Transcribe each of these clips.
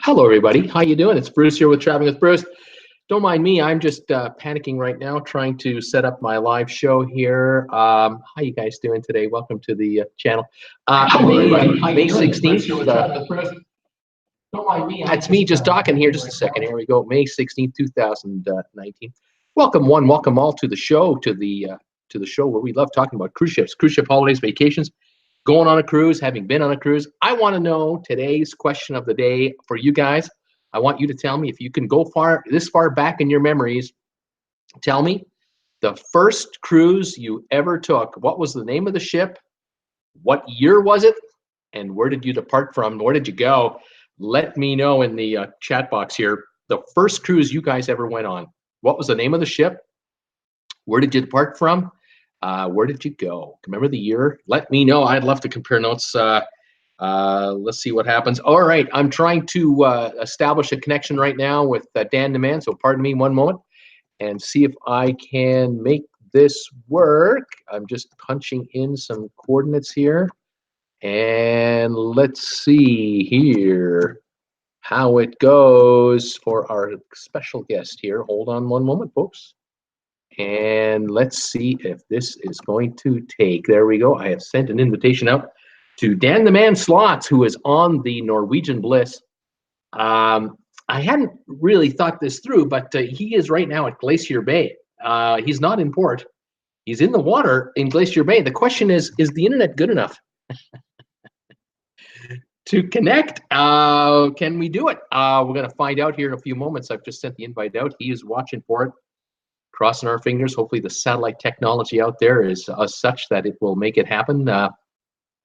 Hello, everybody. How you doing? It's Bruce here with Traveling with Bruce. Don't mind me. I'm just panicking right now, trying to set up my live show here. How you guys doing today? Welcome to the channel. May 16th. Don't mind me. It's me just talking here. Just a second. Here we go. May 16th, 2019. Welcome one, welcome all to the show. To the show where we love talking about cruise ships, cruise ship holidays, vacations. Going on a cruise, having been on a cruise. I want to know today's question of the day for you guys. I want you to tell me if you can go this far back in your memories. Tell me the first cruise you ever took. What was the name of the ship? What year was it? And where did you depart from? Where did you go? Let me know in the chat box here. The first cruise you guys ever went on. What was the name of the ship? Where did you depart from? Where did you go? Remember the year? Let me know. I'd love to compare notes. Let's see what happens. All right, I'm trying to establish a connection right now with Dan the Man, so pardon me one moment, and see if I can make this work. I'm just punching in some coordinates here, and let's see here how it goes for our special guest here. Hold on one moment, folks. And let's see if this is going to take. There we go. I have sent an invitation out to Dan the Man Slots, who is on the Norwegian Bliss. I hadn't really thought this through, but he is right now at Glacier Bay. He's not in port. He's in the water in Glacier Bay. The question is the internet good enough to connect? Can we do it? We're going to find out here in a few moments. I've just sent the invite out. He is watching for it. Crossing our fingers. Hopefully the satellite technology out there is such that it will make it happen.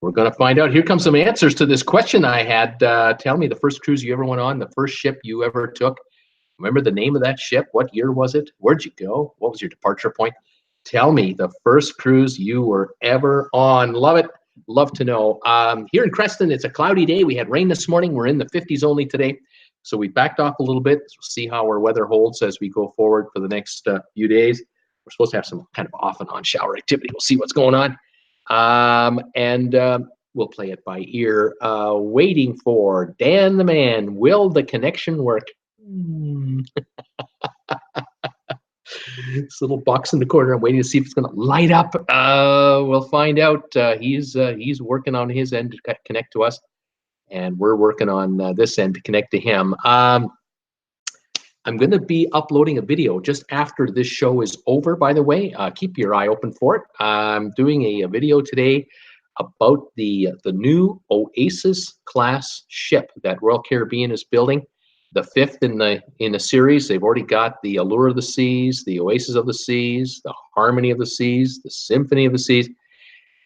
We're going to find out. Here comes some answers to this question I had. Tell me the first cruise you ever went on, the first ship you ever took. Remember the name of that ship? What year was it? Where'd you go? What was your departure point? Tell me the first cruise you were ever on. Love it. Love to know. Here in Creston, it's a cloudy day. We had rain this morning. We're in the 50s only today. So we backed off a little bit. We'll see how our weather holds as we go forward for the next few days. We're supposed to have some kind of off and on shower activity. We'll see what's going on. We'll play it by ear. Waiting for Dan the Man. Will the connection work? This little box in the corner. I'm waiting to see if it's going to light up. We'll find out. He's working on his end to connect to us. And we're working on this end to connect to him. I'm going to be uploading a video just after this show is over, by the way. Keep your eye open for it. I'm doing a video today about the new Oasis class ship that Royal Caribbean is building, the fifth in the series. They've already got the Allure of the Seas, the Oasis of the Seas, the Harmony of the Seas, the Symphony of the Seas.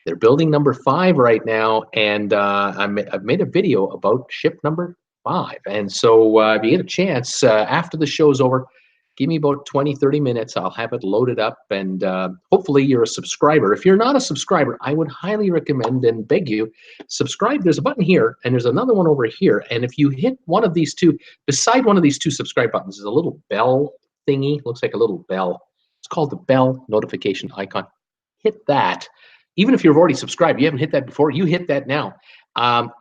They're building number 5 right now, and I've made a video about ship number 5. And so if you get a chance, after the show's over, give me about 20, 30 minutes. I'll have it loaded up, and hopefully you're a subscriber. If you're not a subscriber, I would highly recommend and beg you, subscribe. There's a button here, and there's another one over here. And if you hit one of these two, beside one of these two subscribe buttons is a little bell thingy. Looks like a little bell. It's called the bell notification icon. Hit that. Even if you've already subscribed, you haven't hit that before, you hit that now.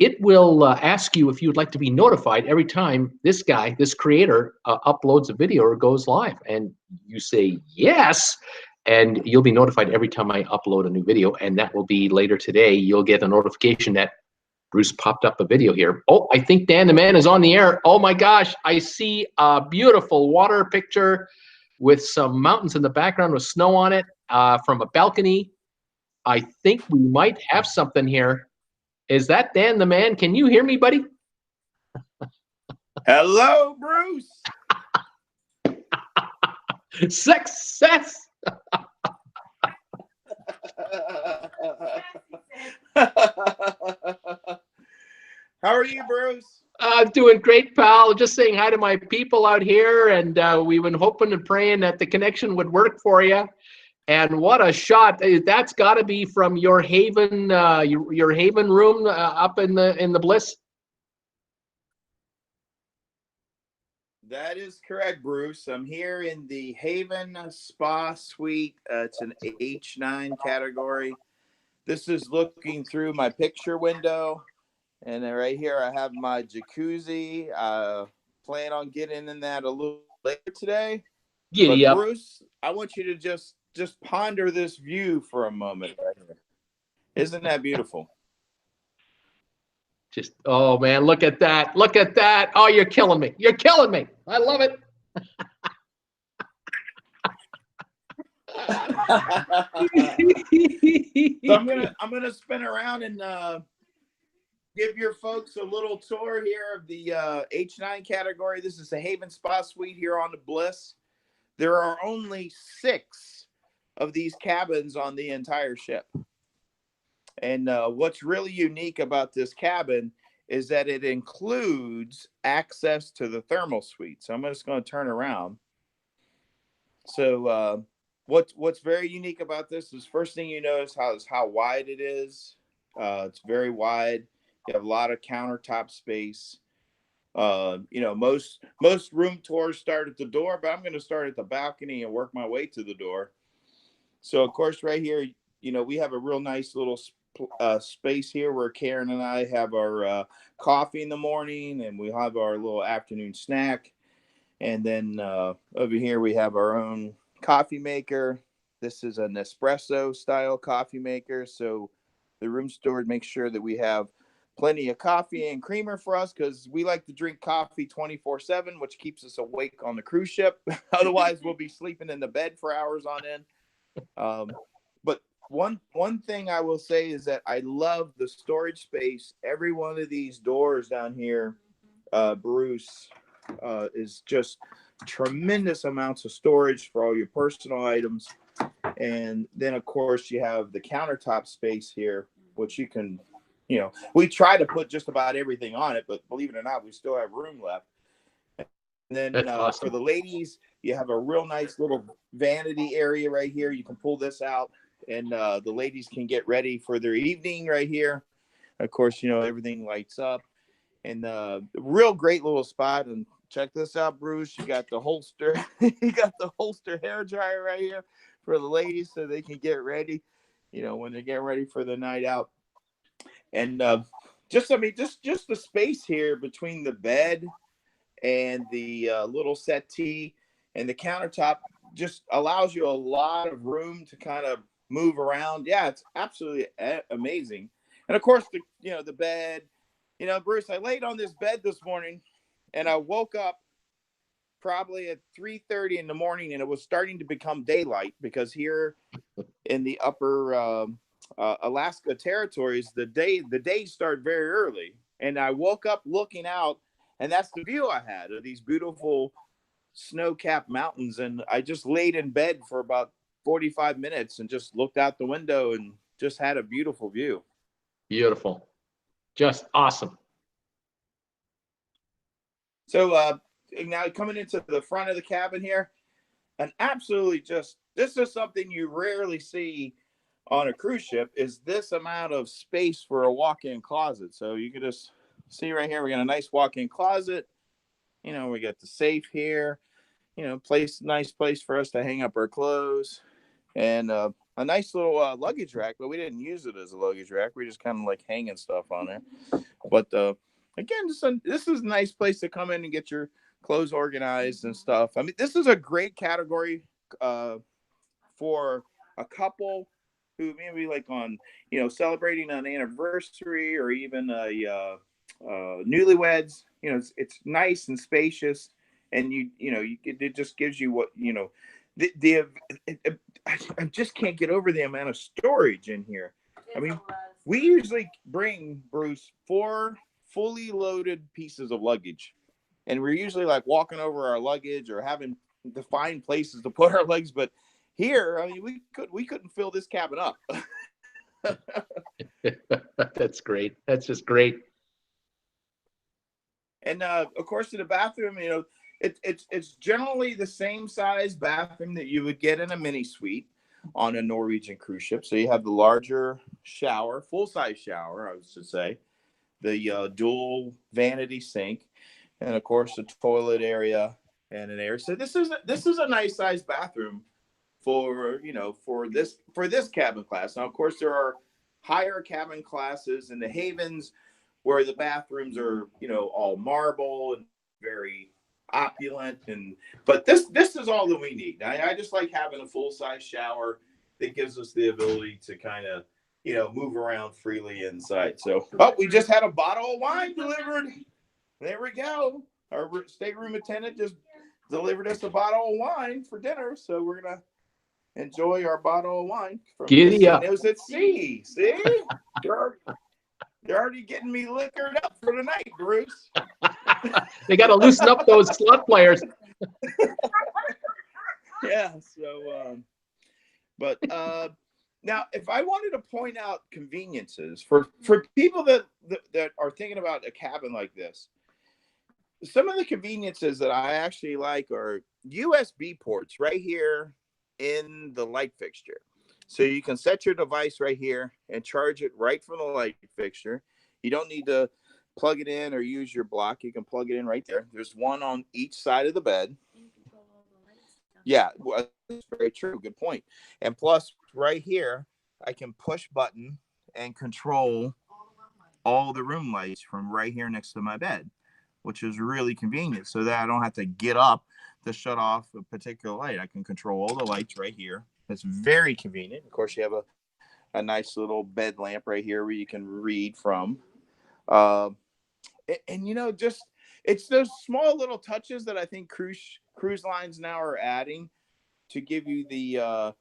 It will ask you if you would like to be notified every time this guy, this creator, uploads a video or goes live. And you say yes, and you'll be notified every time I upload a new video. And that will be later today. You'll get a notification that Bruce popped up a video here. Oh, I think Dan the Man is on the air. Oh my gosh, I see a beautiful water picture with some mountains in the background with snow on it from a balcony. I think we might have something here. Is that Dan the Man? Can you hear me, buddy? Hello, Bruce. Success. How are you, Bruce? I'm doing great, pal. Just saying hi to my people out here, and we've been hoping and praying that the connection would work for you. And what a shot! That's got to be from your Haven, your Haven room up in the Bliss. That is correct, Bruce. I'm here in the Haven Spa Suite. It's an H9 category. This is looking through my picture window, And then right here, I have my jacuzzi. Plan on getting in that a little later today. Giddy But up. Bruce, I want you to just ponder this view for a moment right here. Isn't that beautiful? Just, oh man, look at that. Look at that. Oh, you're killing me. You're killing me. I love it. So I'm gonna spin around and give your folks a little tour here of the H9 category. This is the Haven Spa Suite here on the Bliss. There are only 6 of these cabins on the entire ship. And what's really unique about this cabin is that it includes access to the thermal suite. So I'm just going to turn around. So what's very unique about this is, first thing you notice is how wide it is. It's very wide. You have a lot of countertop space. Most room tours start at the door, but I'm going to start at the balcony and work my way to the door. So of course, right here, we have a real nice little space here where Karen and I have our coffee in the morning, and we have our little afternoon snack. And then over here we have our own coffee maker. This is an espresso style coffee maker. So the room steward makes sure that we have plenty of coffee and creamer for us, because we like to drink coffee 24/7, which keeps us awake on the cruise ship. Otherwise, we'll be sleeping in the bed for hours on end. But one thing I will say is that I love the storage space. Every one of these doors down here, Bruce, is just tremendous amounts of storage for all your personal items. And then of course you have the countertop space here, which you can, we try to put just about everything on it, but believe it or not, we still have room left. And then awesome. for the ladies, you have a real nice little vanity area right here. You can pull this out, and the ladies can get ready for their evening right here. Of course, everything lights up, and real great little spot. And check this out, Bruce. You got the holster. You got the holster hair dryer right here for the ladies, so they can get ready, when they get ready for the night out. And just the space here between the bed and the little settee and the countertop just allows you a lot of room to kind of move around. Yeah, it's absolutely amazing. And of course, the bed. Bruce, I laid on this bed this morning, and I woke up probably at 3:30 in the morning, and it was starting to become daylight, because here in the upper Alaska territories, the days start very early. And I woke up looking out, and that's the view I had of these beautiful snow-capped mountains. And I just laid in bed for about 45 minutes and just looked out the window and just had a beautiful view. Beautiful. Just awesome. So now coming into the front of the cabin here, and absolutely this is something you rarely see on a cruise ship, is this amount of space for a walk-in closet. So you can just see right here, we got a nice walk-in closet. We got the safe here, nice place for us to hang up our clothes, and a nice little luggage rack, but we didn't use it as a luggage rack. We just kind of like hanging stuff on there. But again, this is a nice place to come in and get your clothes organized and stuff. I mean, this is a great category for a couple who maybe like on, celebrating an anniversary, or even newlyweds. It's nice and spacious, and it just gives you what, I just can't get over the amount of storage in here. I mean, we usually bring, Bruce, 4 fully loaded pieces of luggage, and we're usually like walking over our luggage or having to find places to put our legs. But here, I mean, we couldn't fill this cabin up. That's great. That's just great. And of course, in the bathroom, it's generally the same size bathroom that you would get in a mini suite on a Norwegian cruise ship. So you have the larger shower, full-size shower, I should say, the dual vanity sink, and of course the toilet area and an area. So this is a nice size bathroom for this cabin class. Now, of course, there are higher cabin classes, and the Havens where the bathrooms are, you know, all marble and very opulent. But this is all that we need. I just like having a full-size shower that gives us the ability to kind of, you know, move around freely inside. So, oh, we just had a bottle of wine delivered. There we go. Our stateroom attendant just delivered us a bottle of wine for dinner, so we're gonna enjoy our bottle of wine from Casinos at Sea. See, they're already getting me liquored up for tonight, Bruce. They got to loosen up those slot players. Yeah. So, but now, if I wanted to point out conveniences for people that are thinking about a cabin like this, some of the conveniences that I actually like are USB ports right here in the light fixture. So you can set your device right here and charge it right from the light fixture. You don't need to plug it in or use your block. You can plug it in right there. There's one on each side of the bed. Yeah, well, that's very true. Good point. And plus, right here, I can push button and control all the room lights from right here next to my bed, which is really convenient, so that I don't have to get up to shut off a particular light. I can control all the lights right here. It's very convenient. Of course, you have a nice little bed lamp right here where you can read from. And you know, just it's those small little touches that I think cruise lines now are adding to give you the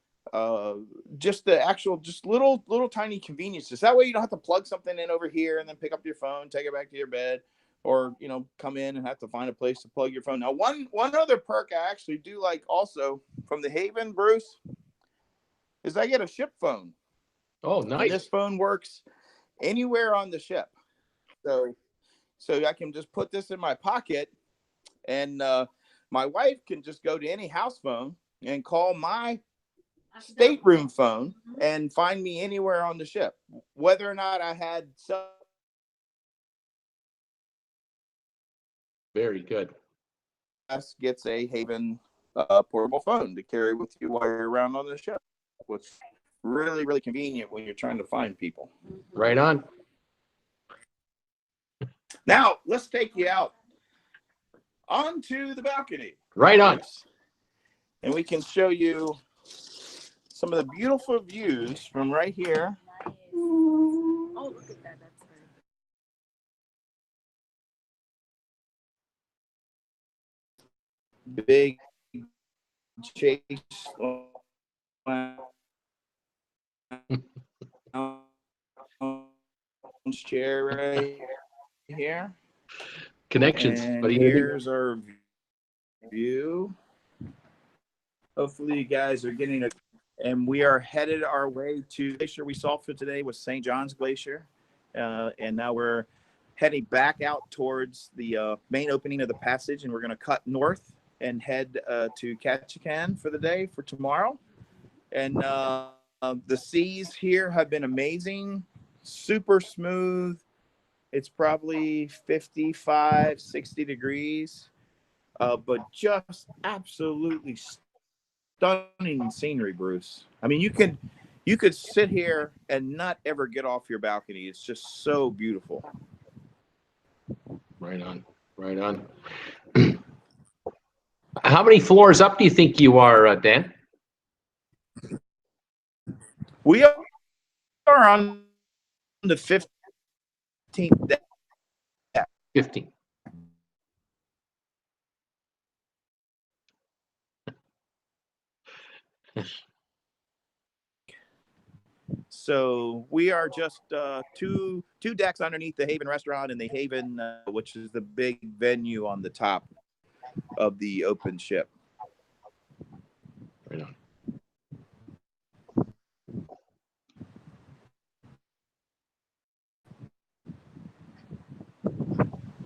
just the actual just little tiny conveniences. That way you don't have to plug something in over here and then pick up your phone, take it back to your bed, or, you know, come in and have to find a place to plug your phone. Now, one other perk I actually do like also from the Haven, Bruce, is I get a ship phone. Oh, nice. And this phone works anywhere on the ship. So I can just put this in my pocket, and my wife can just go to any house phone and call my stateroom phone and find me anywhere on the ship, whether or not I had some. Very good. Gets a Haven portable phone to carry with you while you're around on the ship, which is really, really convenient when you're trying to find people. Right on. Now, let's take you out onto the balcony. Right on. And we can show you some of the beautiful views from right here. Oh, look at that. That's very... Big chase chair right here. Connections. And here's our view. Hopefully you guys are getting it. And we are headed our way to the glacier we saw for today was St. John's Glacier. And now we're heading back out towards the main opening of the passage, and we're going to cut north and head to Ketchikan for the day for tomorrow. And the seas here have been amazing, super smooth. It's probably 55, 60 degrees, but just absolutely stunning scenery, Bruce. I mean, you could sit here and not ever get off your balcony. It's just so beautiful. Right on. Right on. How many floors up do you think you are, Dan? We are on the 15th deck. 15. So we are just two decks underneath the Haven restaurant and the Haven, which is the big venue on the top of the open ship. Right on.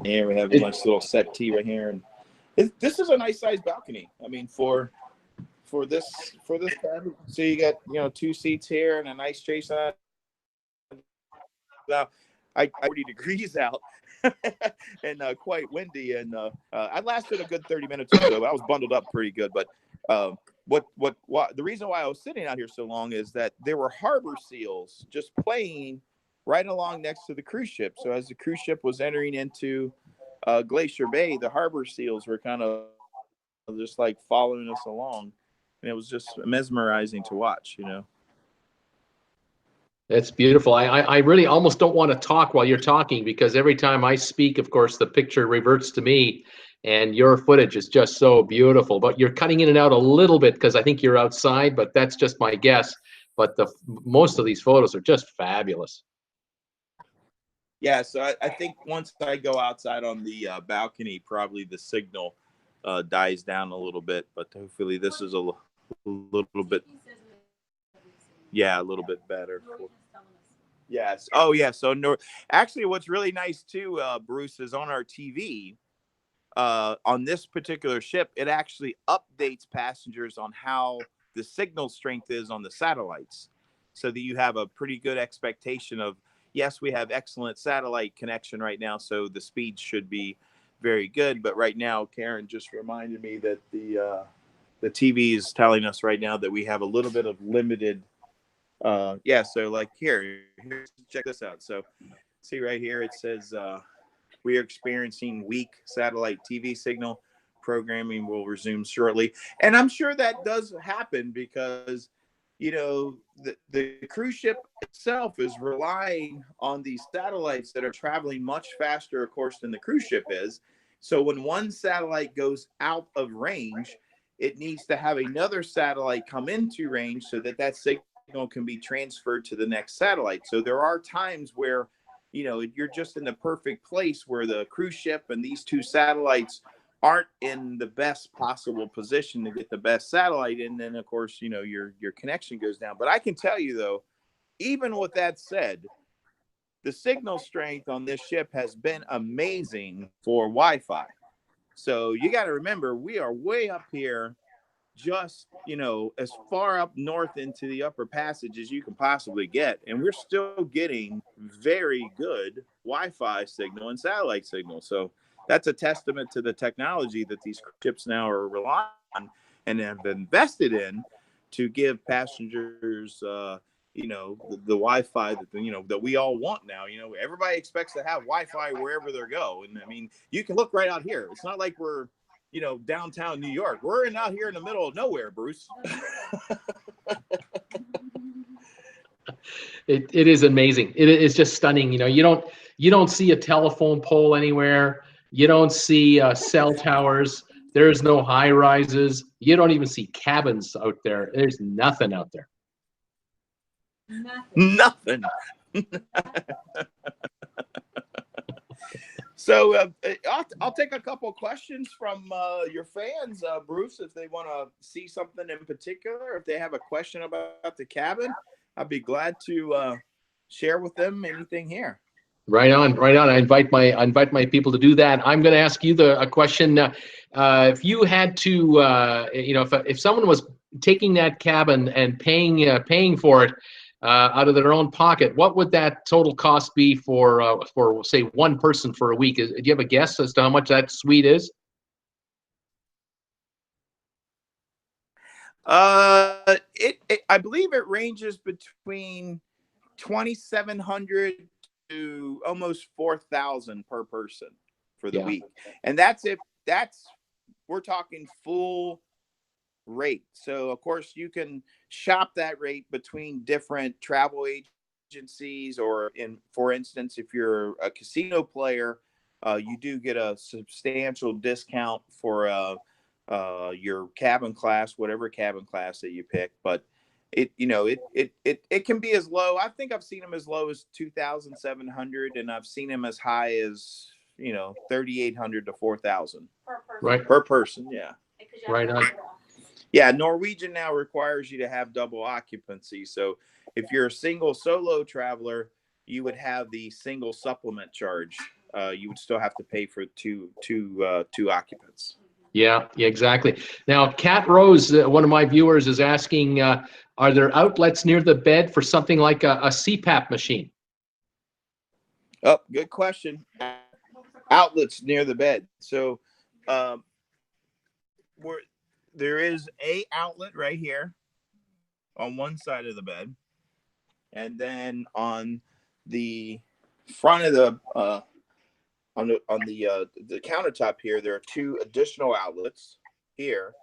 And we have a nice little settee right here, and this is a nice sized balcony. I mean, for this cabin, so you got 2 seats here and a nice chase on. Now, I 40 degrees out and quite windy, and I lasted a good 30 minutes or so. But I was bundled up pretty good. But what the reason why I was sitting out here so long is that there were harbor seals just playing right along next to the cruise ship. So as the cruise ship was entering into Glacier Bay, the harbor seals were kind of just like following us along, and it was just mesmerizing to watch, you know. That's beautiful. I really almost don't want to talk while you're talking, because every time I speak, of course, the picture reverts to me, and your footage is just so beautiful. But you're cutting in and out a little bit because I think you're outside, but that's just my guess. But most of these photos are just fabulous. Yeah, so I think once I go outside on the balcony, probably the signal dies down a little bit, but hopefully this is a little bit, yeah, a little bit better. Yes. Oh, yeah. So actually, what's really nice too, Bruce, is on our TV, on this particular ship, it actually updates passengers on how the signal strength is on the satellites, so that you have a pretty good expectation of, yes, we have excellent satellite connection right now, so the speed should be very good. But right now, Karen just reminded me that the TV is telling us right now that we have a little bit of limited. Yeah, so like here, check this out. So see right here, it says we are experiencing weak satellite TV signal. Programming will resume shortly. And I'm sure that does happen because, you know, the cruise ship itself is relying on these satellites that are traveling much faster, of course, than the cruise ship is. So when one satellite goes out of range, it needs to have another satellite come into range so that that signal can be transferred to the next satellite. So there are times where, you know, you're just in the perfect place where the cruise ship and these two satellites aren't in the best possible position to get the best satellite. And then, of course, you know, your connection goes down. But I can tell you, though, even with that said, the signal strength on this ship has been amazing for Wi-Fi. So you got to remember, we are way up here, just, you know, as far up north into the upper passage as you can possibly get, and we're still getting very good Wi-Fi signal and satellite signal. So that's a testament to the technology that these ships now are relying on and have invested in to give passengers you know, the Wi-Fi that, you know, that we all want now. You know, everybody expects to have Wi-Fi wherever they go. And I mean, you can look right out here. It's not like we're, you know, downtown New York. We're out here in the middle of nowhere, Bruce. It is amazing. It is just stunning. You know, you don't see a telephone pole anywhere. You don't see cell towers. There's no high rises. You don't even see cabins out there. There's nothing out there. Nothing. So I'll take a couple of questions from your fans, Bruce, if they want to see something in particular. If they have a question about the cabin, I'd be glad to share with them anything here. Right on, right on. I invite my people to do that. I'm going to ask you a question. If you had to, you know, if someone was taking that cabin and paying for it out of their own pocket, what would that total cost be for say one person for a week? Do you have a guess as to how much that suite is? I believe it ranges between 2,700 to almost 4,000 per person for the week, and we're talking full rate. So of course you can shop that rate between different travel agencies, or for instance, if you're a casino player, you do get a substantial discount for your cabin class, whatever cabin class that you pick. But it can be as low. I think I've seen them as low as 2,700, and I've seen them as high as, you know, 3,800 to 4,000 per person. Yeah. Right on. Yeah, Norwegian now requires you to have double occupancy. So if you're a single solo traveler, you would have the single supplement charge. You would still have to pay for two occupants. Yeah, exactly. Now, Kat Rose, one of my viewers, is asking, are there outlets near the bed for something like a CPAP machine? Oh, good question. Outlets near the bed. So there is a outlet right here on one side of the bed. And then on the front of the on the countertop here, there are 2 additional outlets here,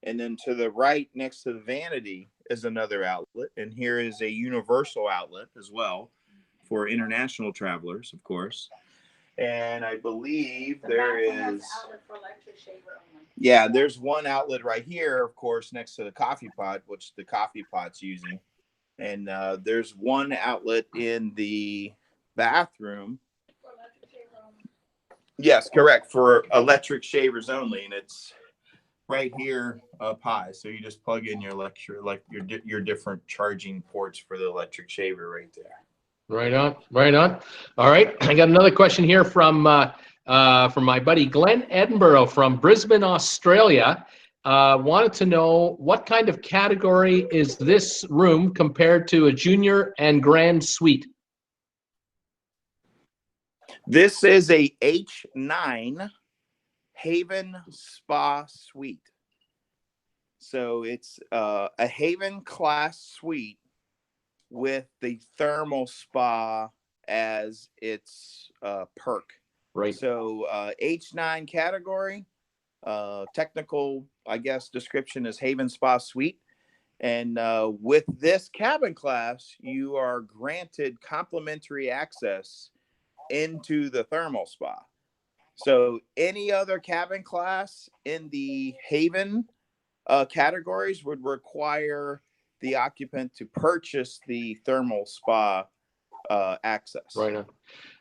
and then to the right next to the vanity is another outlet, and here is a universal outlet as well for international travelers, of course. And I believe there is, yeah, there's one outlet right here, of course, next to the coffee pot, which the coffee pot's using. And there's one outlet in the bathroom. Yes, correct, for electric shavers only, and it's right here up high. So you just plug in your your different charging ports for the electric shaver right there. Right on, right on. All right, I got another question here from my buddy Glenn Edinburgh from Brisbane, Australia. Wanted to know what kind of category is this room compared to a junior and grand suite? This is a H9 Haven Spa Suite. So it's a Haven class suite with the thermal spa as its perk. Right. So H9 category, technical, I guess, description is Haven Spa Suite. And with this cabin class, you are granted complimentary access into the thermal spa. So any other cabin class in the Haven categories would require the occupant to purchase the thermal spa access. Right on.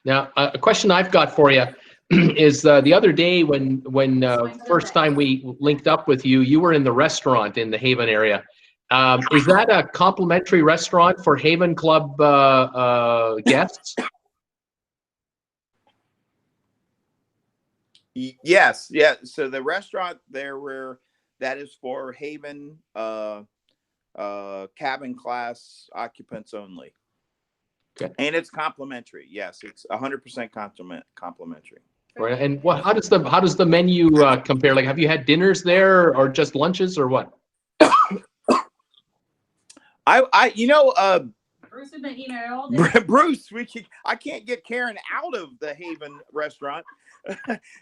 Now, a question I've got for you is the other day when first time we linked up with you, you were in the restaurant in the Haven area. Is that a complimentary restaurant for Haven Club guests? Yes, yeah. So the restaurant there that is for Haven cabin class occupants only. Okay. And it's complimentary. Yes, it's 100% complimentary. Right. And how does the menu compare? Like, have you had dinners there or just lunches or what? Bruce has been eating it all day. Bruce, I can't get Karen out of the Haven restaurant.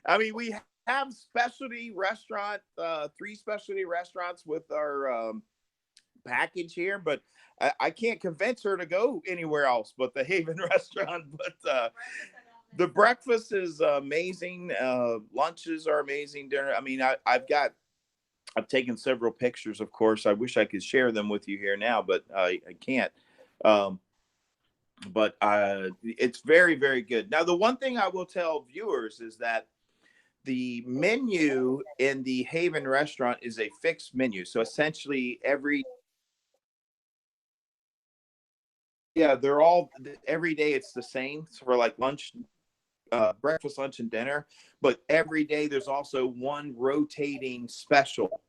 I mean, we have specialty restaurant, 3 specialty restaurants with our package here, but I can't convince her to go anywhere else but the Haven restaurant. But the breakfast is amazing. Lunches are amazing. Dinner. I mean, I've taken several pictures, of course. I wish I could share them with you here now, but I can't. But it's very, very good. Now, the one thing I will tell viewers is that the menu in the Haven restaurant is a fixed menu. So essentially they're all, every day it's the same. So for like lunch, breakfast, lunch, and dinner. But every day there's also one rotating special.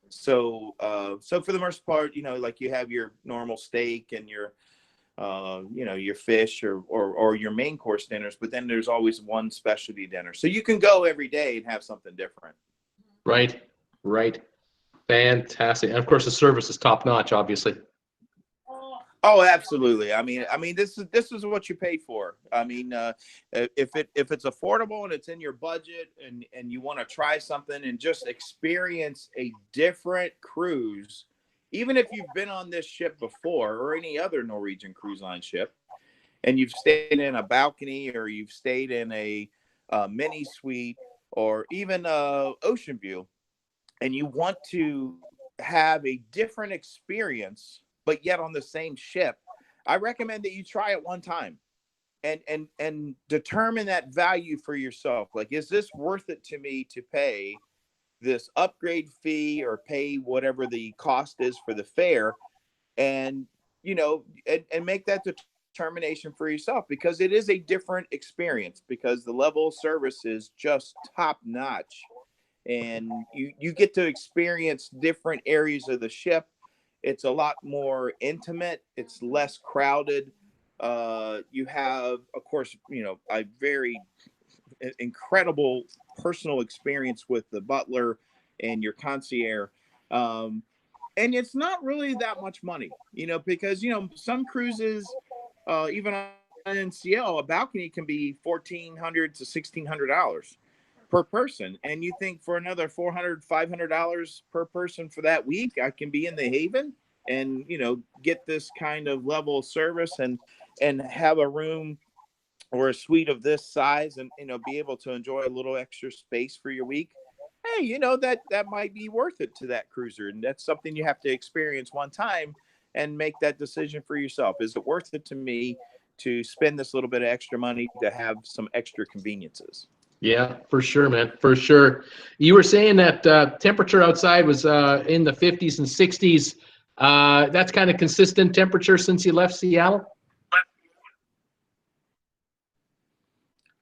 So for the most part, like you have your normal steak and your your fish or your main course dinners, but then there's always one specialty dinner. So you can go every day and have something different. Right. Fantastic. And of course the service is top notch, obviously. Oh, absolutely. I mean, this is what you pay for. I mean, if it's affordable and it's in your budget and you want to try something and just experience a different cruise, even if you've been on this ship before or any other Norwegian cruise line ship, and you've stayed in a balcony or you've stayed in a mini suite or even ocean view, and you want to have a different experience, but yet on the same ship, I recommend that you try it one time and determine that value for yourself. Like, is this worth it to me to pay this upgrade fee or pay whatever the cost is for the fare, and make that determination for yourself, because it is a different experience, because the level of service is just top notch, and you get to experience different areas of the ship. It's a lot more intimate. It's less crowded. You have, of course, a very incredible personal experience with the butler and your concierge. And it's not really that much money, because, some cruises, even NCL, a balcony can be $1,400 to $1,600 per person. And you think for another $400, $500 per person for that week, I can be in the Haven and, you know, get this kind of level of service and have a room or a suite of this size and, you know, be able to enjoy a little extra space for your week. Hey, you know, that might be worth it to that cruiser. And that's something you have to experience one time and make that decision for yourself. Is it worth it to me to spend this little bit of extra money to have some extra conveniences? Yeah, for sure, man, for sure. You were saying that temperature outside was in the 50s and 60s. That's kind of consistent temperature since you left Seattle?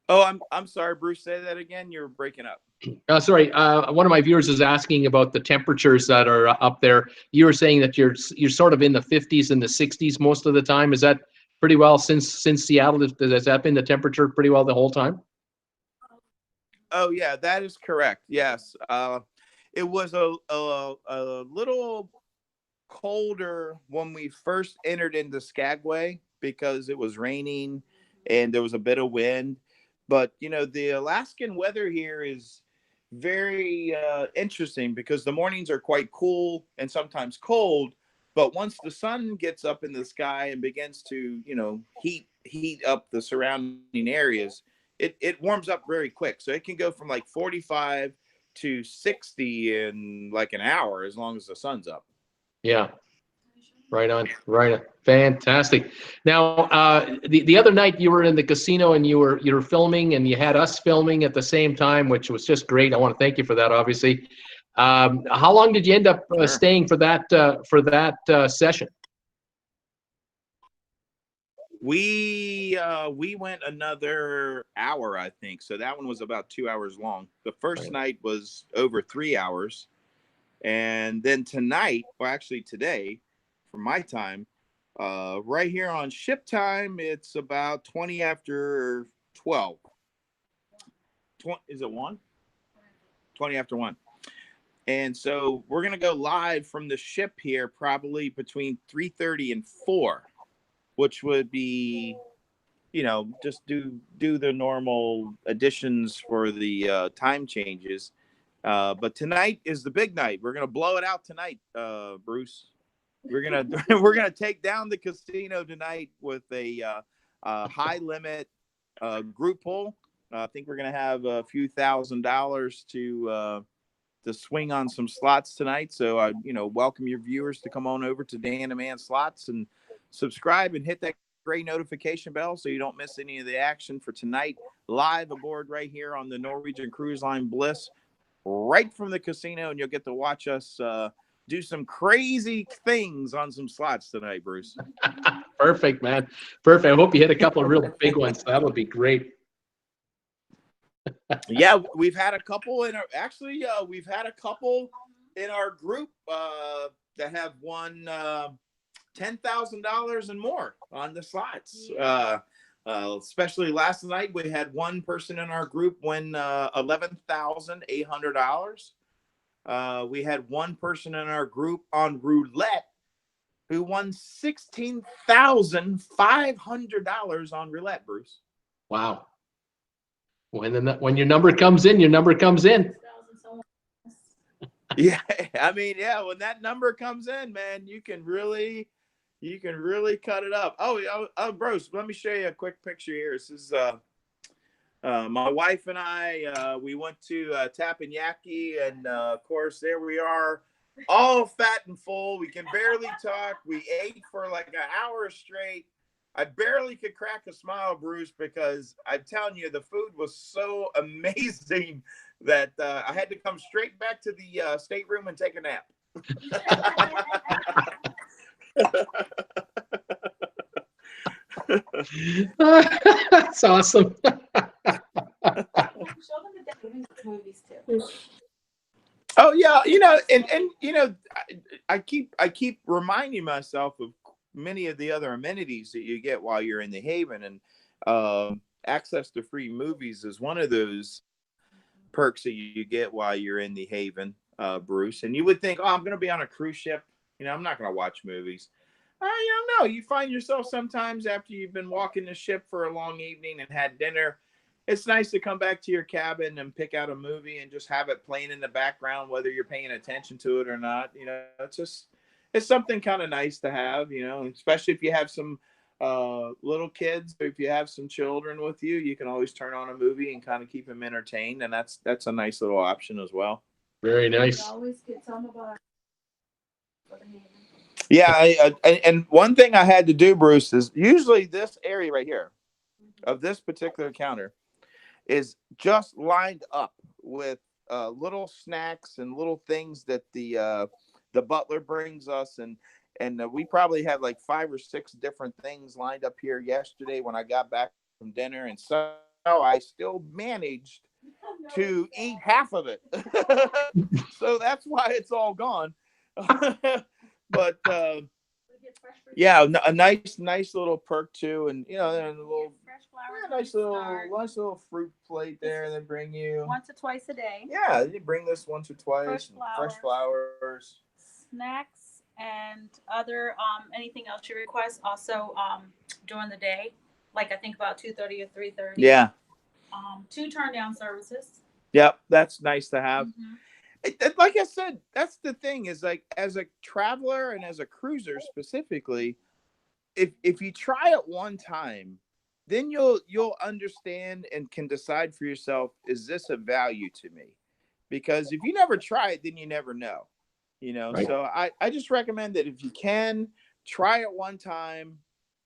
Oh, I'm sorry, Bruce. Say that again. You're breaking up. Sorry, one of my viewers is asking about the temperatures that are up there. You were saying that you're sort of in the 50s and the 60s most of the time. Is that pretty well since Seattle? Has that been the temperature pretty well the whole time? Oh yeah, that is correct. Yes, it was a little colder when we first entered into Skagway because it was raining and there was a bit of wind. But you know, the Alaskan weather here is very interesting because the mornings are quite cool and sometimes cold. But once the sun gets up in the sky and begins to, you know, heat up the surrounding areas, it warms up very quick. So it can go from like 45 to 60 in like an hour as long as the sun's up. Yeah. Right on, right on. Fantastic. Now, the other night you were in the casino and you were filming and you had us filming at the same time, which was just great. I want to thank you for that, obviously. How long did you end up staying for that session? We went another hour, I think. So that one was about 2 hours long. The first night was over 3 hours. And then tonight, well, actually today, for my time, right here on ship time, it's about 20 after 12. Is it 1? 20 after 1. And so we're going to go live from the ship here probably between 3:30 and 4, which would be, you know, just do the normal additions for the time changes. But tonight is the big night. We're going to blow it out tonight, Bruce. We're gonna take down the casino tonight with a high limit group pull. I think we're gonna have a few $1,000s to swing on some slots tonight. So I welcome your viewers to come on over to Dan and Man Slots and subscribe and hit that gray notification bell so you don't miss any of the action for tonight. Live aboard right here on the Norwegian Cruise Line Bliss, right from the casino, and you'll get to watch us do some crazy things on some slots tonight, Bruce. Perfect, man. Perfect. I hope you hit a couple of real big ones. That would be great. Yeah, we've had a couple in our we've had a couple in our group that have won $10,000 and more on the slots. Especially last night, we had one person in our group win $11,800. We had one person in our group on roulette who won $16,500 on roulette, Bruce. Wow. When your number comes in, your number comes in. Yeah, I mean, yeah, when that number comes in, man, you can really cut it up. Oh, Bruce, let me show you a quick picture here. This is my wife and I, we went to Teppanyaki, and of course, there we are, all fat and full. We can barely talk. We ate for like an hour straight. I barely could crack a smile, Bruce, because I'm telling you, the food was so amazing that I had to come straight back to the stateroom and take a nap. That's awesome. Oh yeah, and I keep reminding myself of many of the other amenities that you get while you're in the Haven, and access to free movies is one of those perks that you get while you're in the Haven, Bruce. And you would think, oh, I'm going to be on a cruise ship, I'm not going to watch movies. You don't know. You find yourself sometimes after you've been walking the ship for a long evening and had dinner, it's nice to come back to your cabin and pick out a movie and just have it playing in the background, whether you're paying attention to it or not. You know, it's something kind of nice to have, you know, especially if you have some little kids, or if you have some children with you, you can always turn on a movie and kind of keep them entertained. And that's a nice little option as well. Very nice. Always get some of our. Yeah, and one thing I had to do, Bruce, is usually this area right here of this particular counter is just lined up with little snacks and little things that the butler brings us, and we probably had like 5 or 6 different things lined up here yesterday when I got back from dinner, and so I still managed to eat half of it. So that's why it's all gone. But yeah, a nice little perk too, and you know, and a little nice little fruit plate there. They bring you once or twice a day. Yeah, they bring this once or twice. Fresh flowers, snacks, and other anything else you request. Also, during the day, like I think about 2:30 or 3:30. Yeah. 2 turn down services. Yep, that's nice to have. Mm-hmm. Like I said, that's the thing is, like, as a traveler and as a cruiser specifically, if you try it one time, then you'll understand and can decide for yourself, is this a value to me? Because if you never try it, then you never know, you know. Right. So I just recommend that if you can try it one time,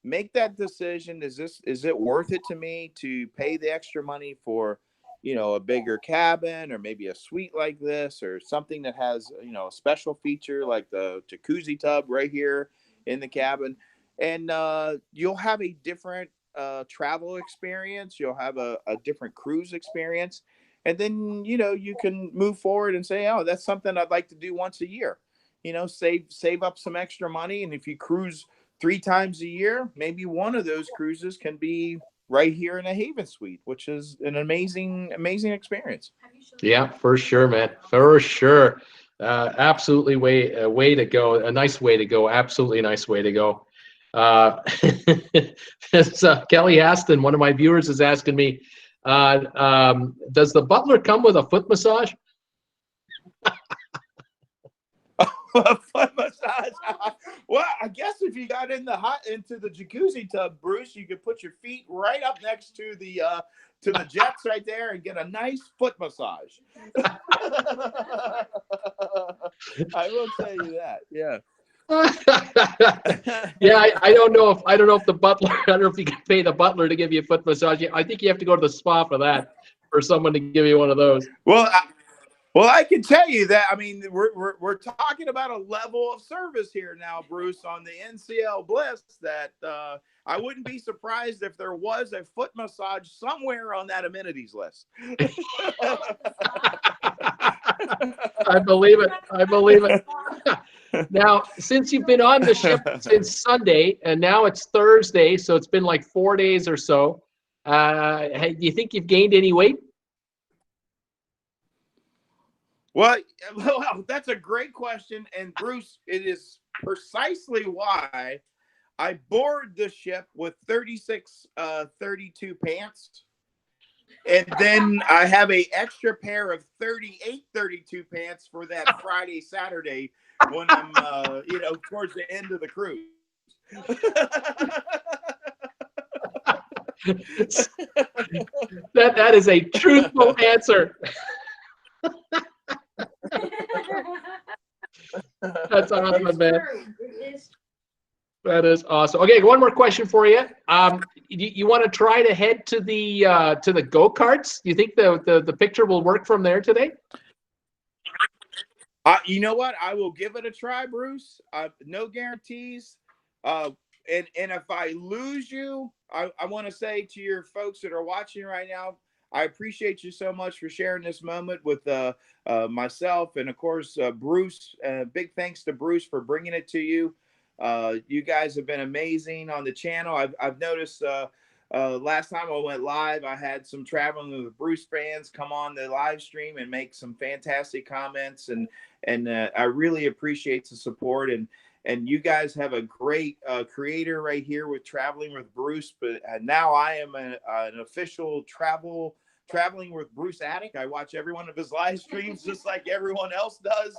make that decision. Is it worth it to me to pay the extra money for, you know, a bigger cabin, or maybe a suite like this, or something that has, you know, a special feature like the jacuzzi tub right here in the cabin. And you'll have a different travel experience. You'll have a different cruise experience. And then, you know, you can move forward and say, oh, that's something I'd like to do once a year. You know, save up some extra money. And if you cruise 3 times a year, maybe one of those cruises can be right here in a Haven Suite, which is an amazing experience. Yeah, for sure, man. For sure. Absolutely a way to go. A nice way to go. Absolutely nice way to go. It's, Kelly Aston, one of my viewers, is asking me, does the Butler come with a foot massage? A foot massage. Well, I guess if you got into the jacuzzi tub, Bruce, you could put your feet right up next to the jets right there and get a nice foot massage. I will tell you that. Yeah. Yeah, I don't know if the butler, I don't know if you can pay the butler to give you a foot massage. I think you have to go to the spa for that, for someone to give you one of those. Well, I can tell you that. I mean, we're talking about a level of service here now, Bruce, on the NCL Bliss, that I wouldn't be surprised if there was a foot massage somewhere on that amenities list. I believe it. Now, since you've been on the ship since Sunday, and now it's Thursday, so it's been like 4 days or so, do you think you've gained any weight? Well, that's a great question. And Bruce, it is precisely why I board the ship with 36, 32 pants. And then I have an extra pair of 38, 32 pants for that Friday, Saturday when I'm, you know, towards the end of the cruise. That is a truthful answer. That's awesome, man. That is awesome. Okay, one more question for you. You want to try to head to the go-karts? Do you think the picture will work from there today? You know what? I will give it a try, Bruce. No guarantees. And if I lose you, I want to say to your folks that are watching right now, I appreciate you so much for sharing this moment with myself and, of course, Bruce. Big thanks to Bruce for bringing it to you. You guys have been amazing on the channel. I've noticed last time I went live, I had some Traveling with Bruce fans come on the live stream and make some fantastic comments, and I really appreciate the support. And you guys have a great creator right here with Traveling with Bruce. But now I am an official traveling with Bruce addict. I watch every one of his live streams just like everyone else does.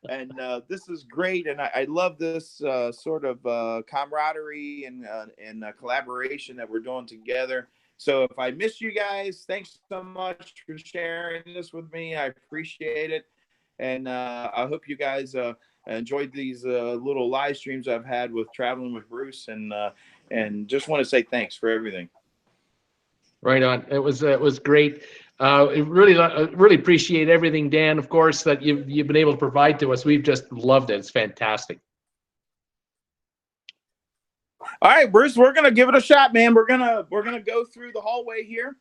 And this is great. And I love this sort of camaraderie and collaboration that we're doing together. So if I miss you guys, thanks so much for sharing this with me. I appreciate it. And I hope you guys enjoyed these little live streams I've had with Traveling with Bruce, and just want to say thanks for everything. Right on. It was great. Really appreciate everything, Dan, of course, that you've been able to provide to us. We've just loved it. It's fantastic. All right, Bruce, we're gonna give it a shot, man. We're gonna go through the hallway here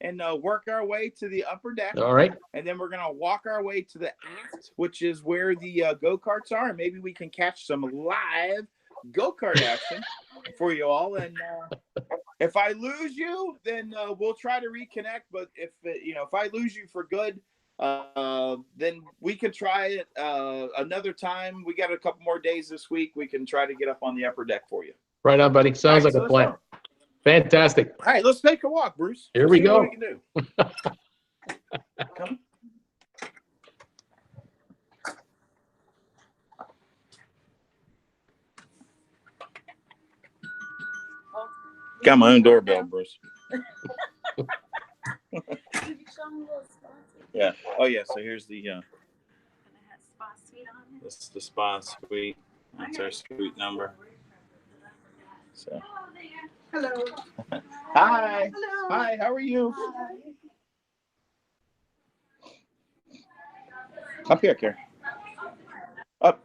and work our way to the upper deck. All right. And then we're gonna walk our way to the aft, which is where the go-karts are. And maybe we can catch some live go-kart action for you all. And if I lose you, then we'll try to reconnect. But if I lose you for good, then we can try it another time. We got a couple more days this week. We can try to get up on the upper deck for you. Right on, buddy. Sounds like a plan. Fantastic. All right, let's take a walk, Bruce. Here we go. What we can do. Come. Got my own doorbell, Bruce. Yeah. Oh, yeah. So here's the this is the spa suite. That's our suite number. So. Hello. Hi. Hello. Hi. How are you? Hi. Up here, Karen. Up.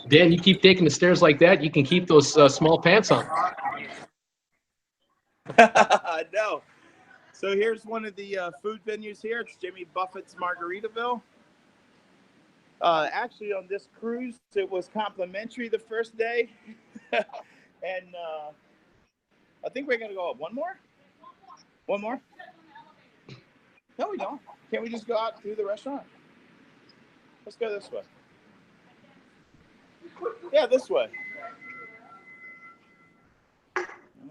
Dan, you keep taking the stairs like that, you can keep those small pants on. No. So here's one of the food venues here. It's Jimmy Buffett's Margaritaville. Actually, on this cruise, it was complimentary the first day. And I think we're going to go up. One more? One more? No, we don't. Can't we just go out through the restaurant? Let's go this way. Yeah, this way. All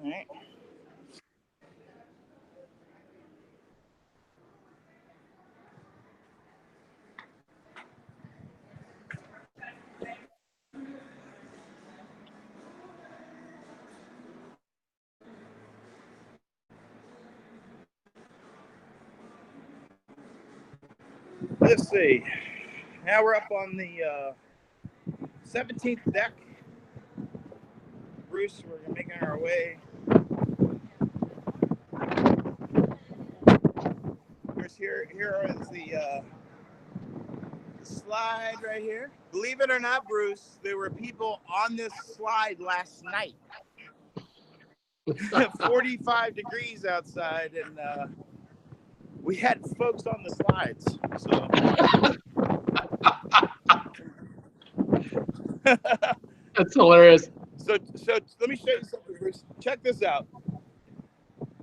right. Let's see. Now we're up on the 17th deck. Bruce, we're making our way. Bruce, here is the slide right here. Believe it or not, Bruce, there were people on this slide last night. 45 degrees outside, and we had folks on the slides. So. That's hilarious. So let me show you something, Bruce. Check this out.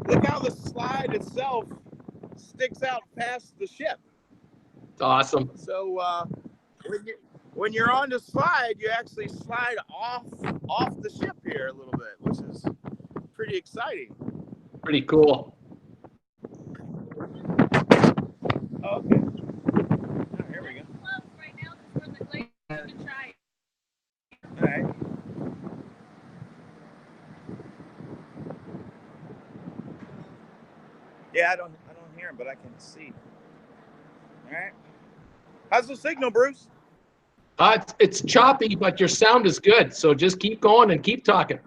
Look how the slide itself sticks out past the ship. It's awesome. So when you're on the slide, you actually slide off the ship here a little bit, which is pretty exciting. Pretty cool. Okay. Oh, here we go. All right. Yeah, I don't hear him, but I can see. All right. How's the signal, Bruce? It's choppy, but your sound is good. So just keep going and keep talking.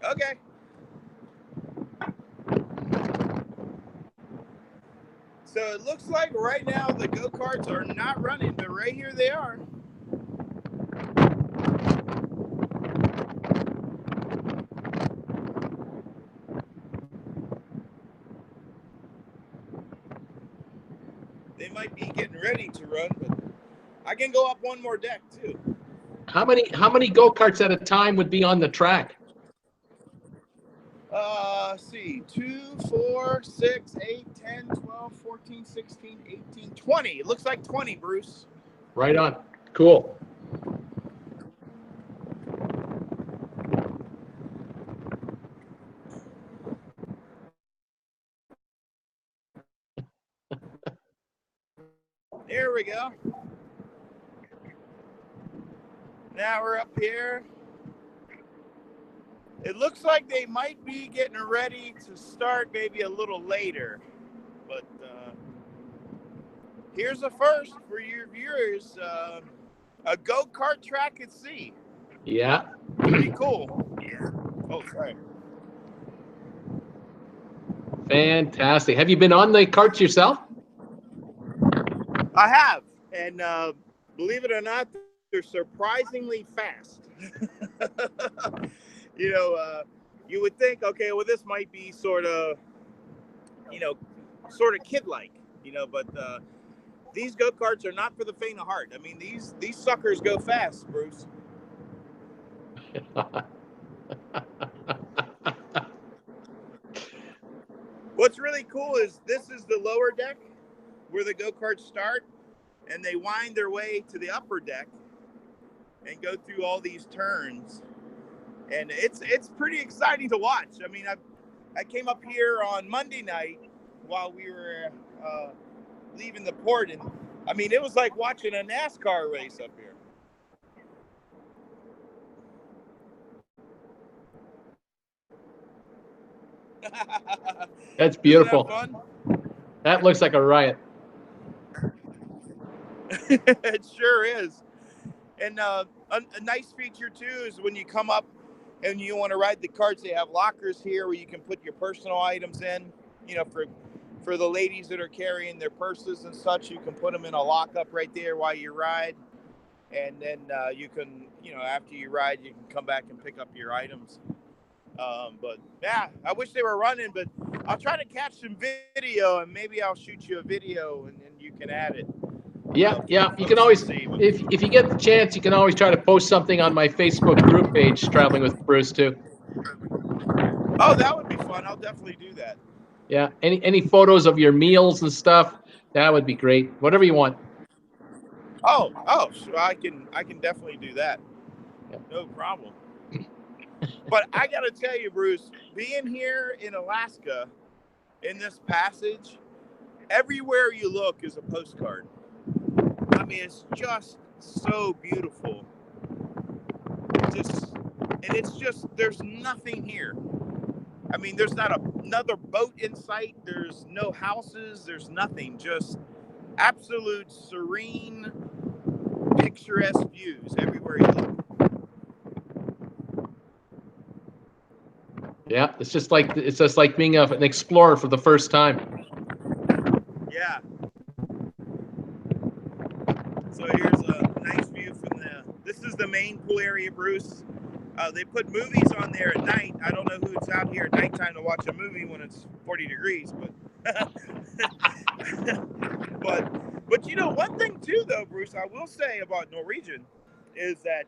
Okay. So it looks like right now the go-karts are not running, but right here they are. they might be getting ready to run, but I can go up one more deck too. How many go-karts at a time would be on the track? Let's see, 2, 4, 6, 8, 10, 12, 14, 16, 18, 20. It looks like 20, Bruce. Right on. Cool. There we go. Now we're up here. It looks like they might be getting ready to start maybe a little later, but here's a first for your viewers, a go-kart track at sea. Yeah. Pretty cool. Oh, sorry. Fantastic. Have you been on the karts yourself? I have, and believe it or not, they're surprisingly fast. You know, you would think, okay, well, this might be sort of kid-like, but these go-karts are not for the faint of heart. I mean, these suckers go fast, Bruce. What's really cool is this is the lower deck where the go-karts start, and they wind their way to the upper deck and go through all these turns. And it's pretty exciting to watch. I mean, I came up here on Monday night while we were leaving the port, and I mean, it was like watching a NASCAR race up here. That's beautiful. Isn't that fun? That looks like a riot. It sure is. And a nice feature too is when you come up and you want to ride the karts, they have lockers here where you can put your personal items in. For the ladies that are carrying their purses and such, you can put them in a lockup right there while you ride. And then you can, after you ride, you can come back and pick up your items. But yeah, I wish they were running, but I'll try to catch some video and maybe I'll shoot you a video and then you can add it. Yeah. You can always, if you get the chance, you can always try to post something on my Facebook group page, Traveling with Bruce, too. Oh, that would be fun. I'll definitely do that. Yeah. Any photos of your meals and stuff, that would be great. Whatever you want. Oh, so I can definitely do that. Yeah. No problem. But I got to tell you, Bruce, being here in Alaska, in this passage, everywhere you look is a postcard. I mean, it's just so beautiful. There's nothing here. I mean, there's not another boat in sight. There's no houses. There's nothing. Just absolute serene, picturesque views everywhere you look. Yeah, it's just like being an explorer for the first time. Yeah. So here's a nice view from this is the main pool area, Bruce. They put movies on there at night. I don't know who's out here at nighttime to watch a movie when it's 40 degrees, but but one thing too though, Bruce, I will say about Norwegian is that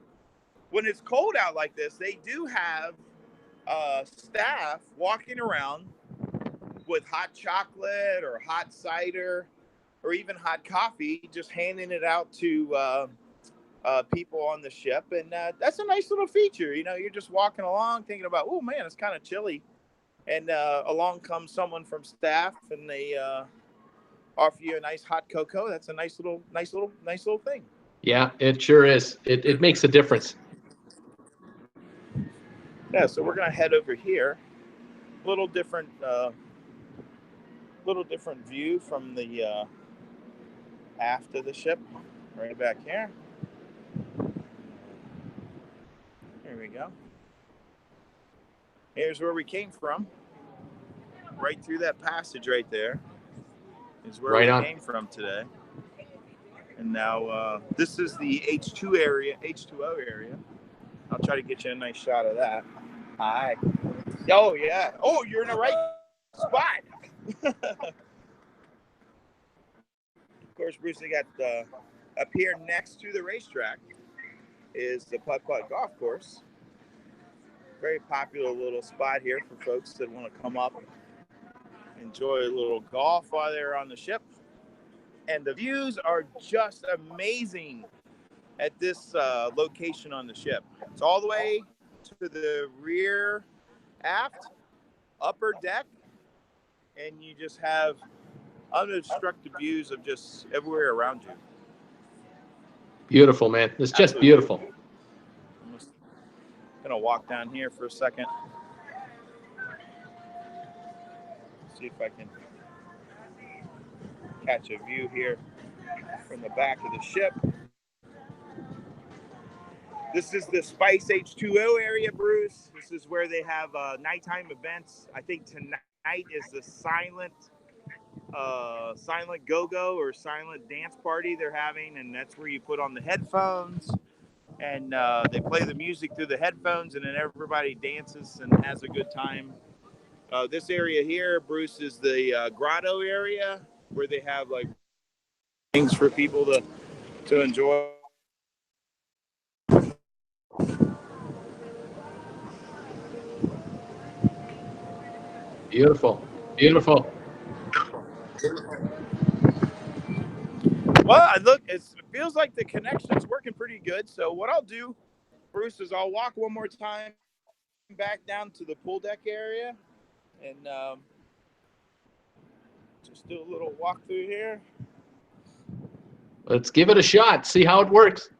when it's cold out like this, they do have staff walking around with hot chocolate or hot cider or even hot coffee, just handing it out to people on the ship. And that's a nice little feature. You're just walking along thinking about, oh man, it's kind of chilly. And along comes someone from staff and they offer you a nice hot cocoa. That's a nice little thing. Yeah, it sure is. It makes a difference. Yeah, so we're gonna head over here. Little different view from the aft of the ship, right back here. Here we go. Here's where we came from. Right through that passage right there is where we came from today. And now this is the H2O area. I'll try to get you a nice shot of that. Hi. Oh, yeah. Oh, you're in the right spot. course, Bruce, they got up here next to the racetrack is the putt-putt golf course. Very popular little spot here for folks that want to come up, enjoy a little golf while they're on the ship. And the views are just amazing at this location on the ship. It's all the way to the rear aft, upper deck, and you just have unobstructed views of just everywhere around you. Beautiful, man. It's just Absolutely beautiful. I'm just gonna walk down here for a second. See if I can catch a view here from the back of the ship. This is the Spice H2O area, Bruce. This is where they have nighttime events. I think tonight is the silent go-go or silent dance party they're having, and that's where you put on the headphones and they play the music through the headphones, and then everybody dances and has a good time. This area here, Bruce, is the grotto area where they have like things for people to enjoy. Beautiful. Beautiful. Well, look, it feels like the connection's working pretty good. So what I'll do, Bruce, is I'll walk one more time back down to the pool deck area and just do a little walk through here. Let's give it a shot. See how it works.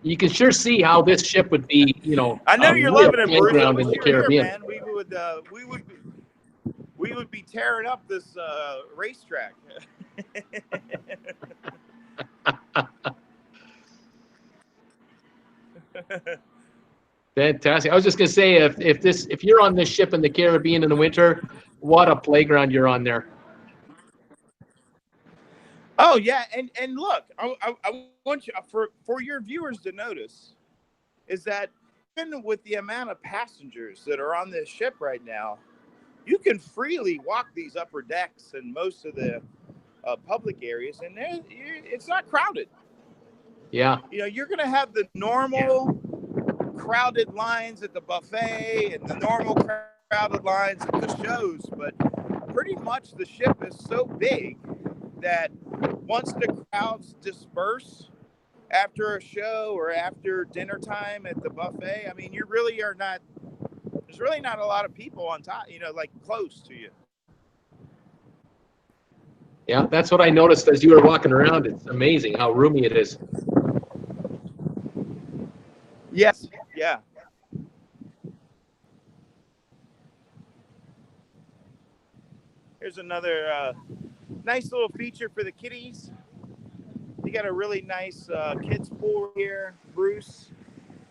You can sure see how this ship would be, you know, I know a you're real loving it, Bruce. I playground wish in the you were here, Caribbean. man. We would be tearing up this racetrack. Fantastic. I was just gonna say, if you're on this ship in the Caribbean in the winter, what a playground you're on there. Oh yeah, and look, I want you for your viewers to notice is that even with the amount of passengers that are on this ship right now, you can freely walk these upper decks and most of the public areas, and it's not crowded. Yeah. You know, you're going to have the normal crowded lines at the buffet and the normal crowded lines at the shows, but pretty much the ship is so big that once the crowds disperse after a show or after dinner time at the buffet, I mean, there's really not a lot of people on top, you know, like close to you. Yeah, that's what I noticed as you were walking around. It's amazing how roomy it is. Yes. Yeah. Here's another nice little feature for the kiddies. You got a really nice kids pool here, Bruce,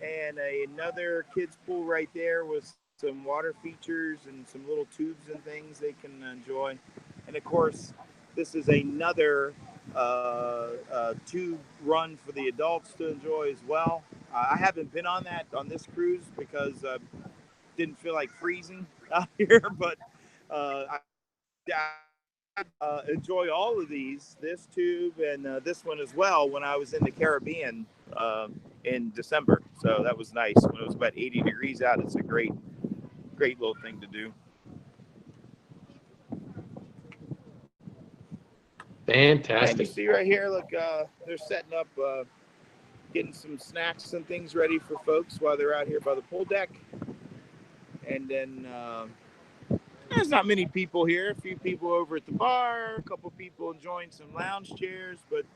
and another kids pool right there with some water features and some little tubes and things they can enjoy. And of course, this is another tube run for the adults to enjoy as well. I haven't been on this cruise because I didn't feel like freezing out here, but I enjoy all of this tube and this one as well when I was in the Caribbean in December. So that was nice when it was about 80 degrees out. It's a great little thing to do. Fantastic. And you see right here, look, they're setting up, getting some snacks and things ready for folks while they're out here by the pool deck. And then there's not many people here. A few people over at the bar, a couple people enjoying some lounge chairs. But,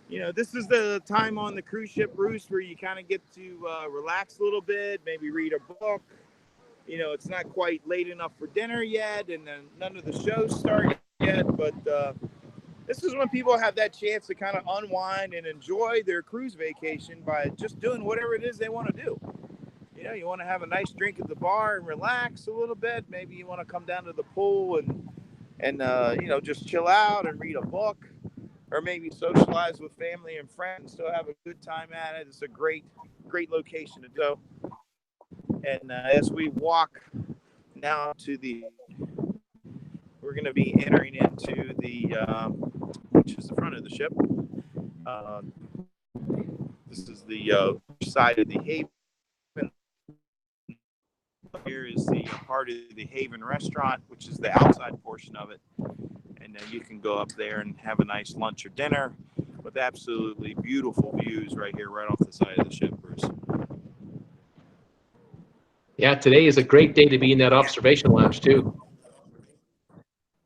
you know, this is the time on the cruise ship, Bruce, where you kind of get to relax a little bit, maybe read a book. You know, it's not quite late enough for dinner yet, and then none of the shows start yet. But this is when people have that chance to kind of unwind and enjoy their cruise vacation by just doing whatever it is they want to do. You know, you want to have a nice drink at the bar and relax a little bit. Maybe you want to come down to the pool and you know, just chill out and read a book, or maybe socialize with family and friends and still have a good time at it. It's a great location to go. And as we walk now to we're we're going to be entering into the, which is the front of the ship. This is the side of the Haven. Here is the part of the Haven restaurant, which is the outside portion of it. And then you can go up there and have a nice lunch or dinner with absolutely beautiful views right here, right off the side of the ship, Bruce. Yeah, today is a great day to be in that observation lounge too.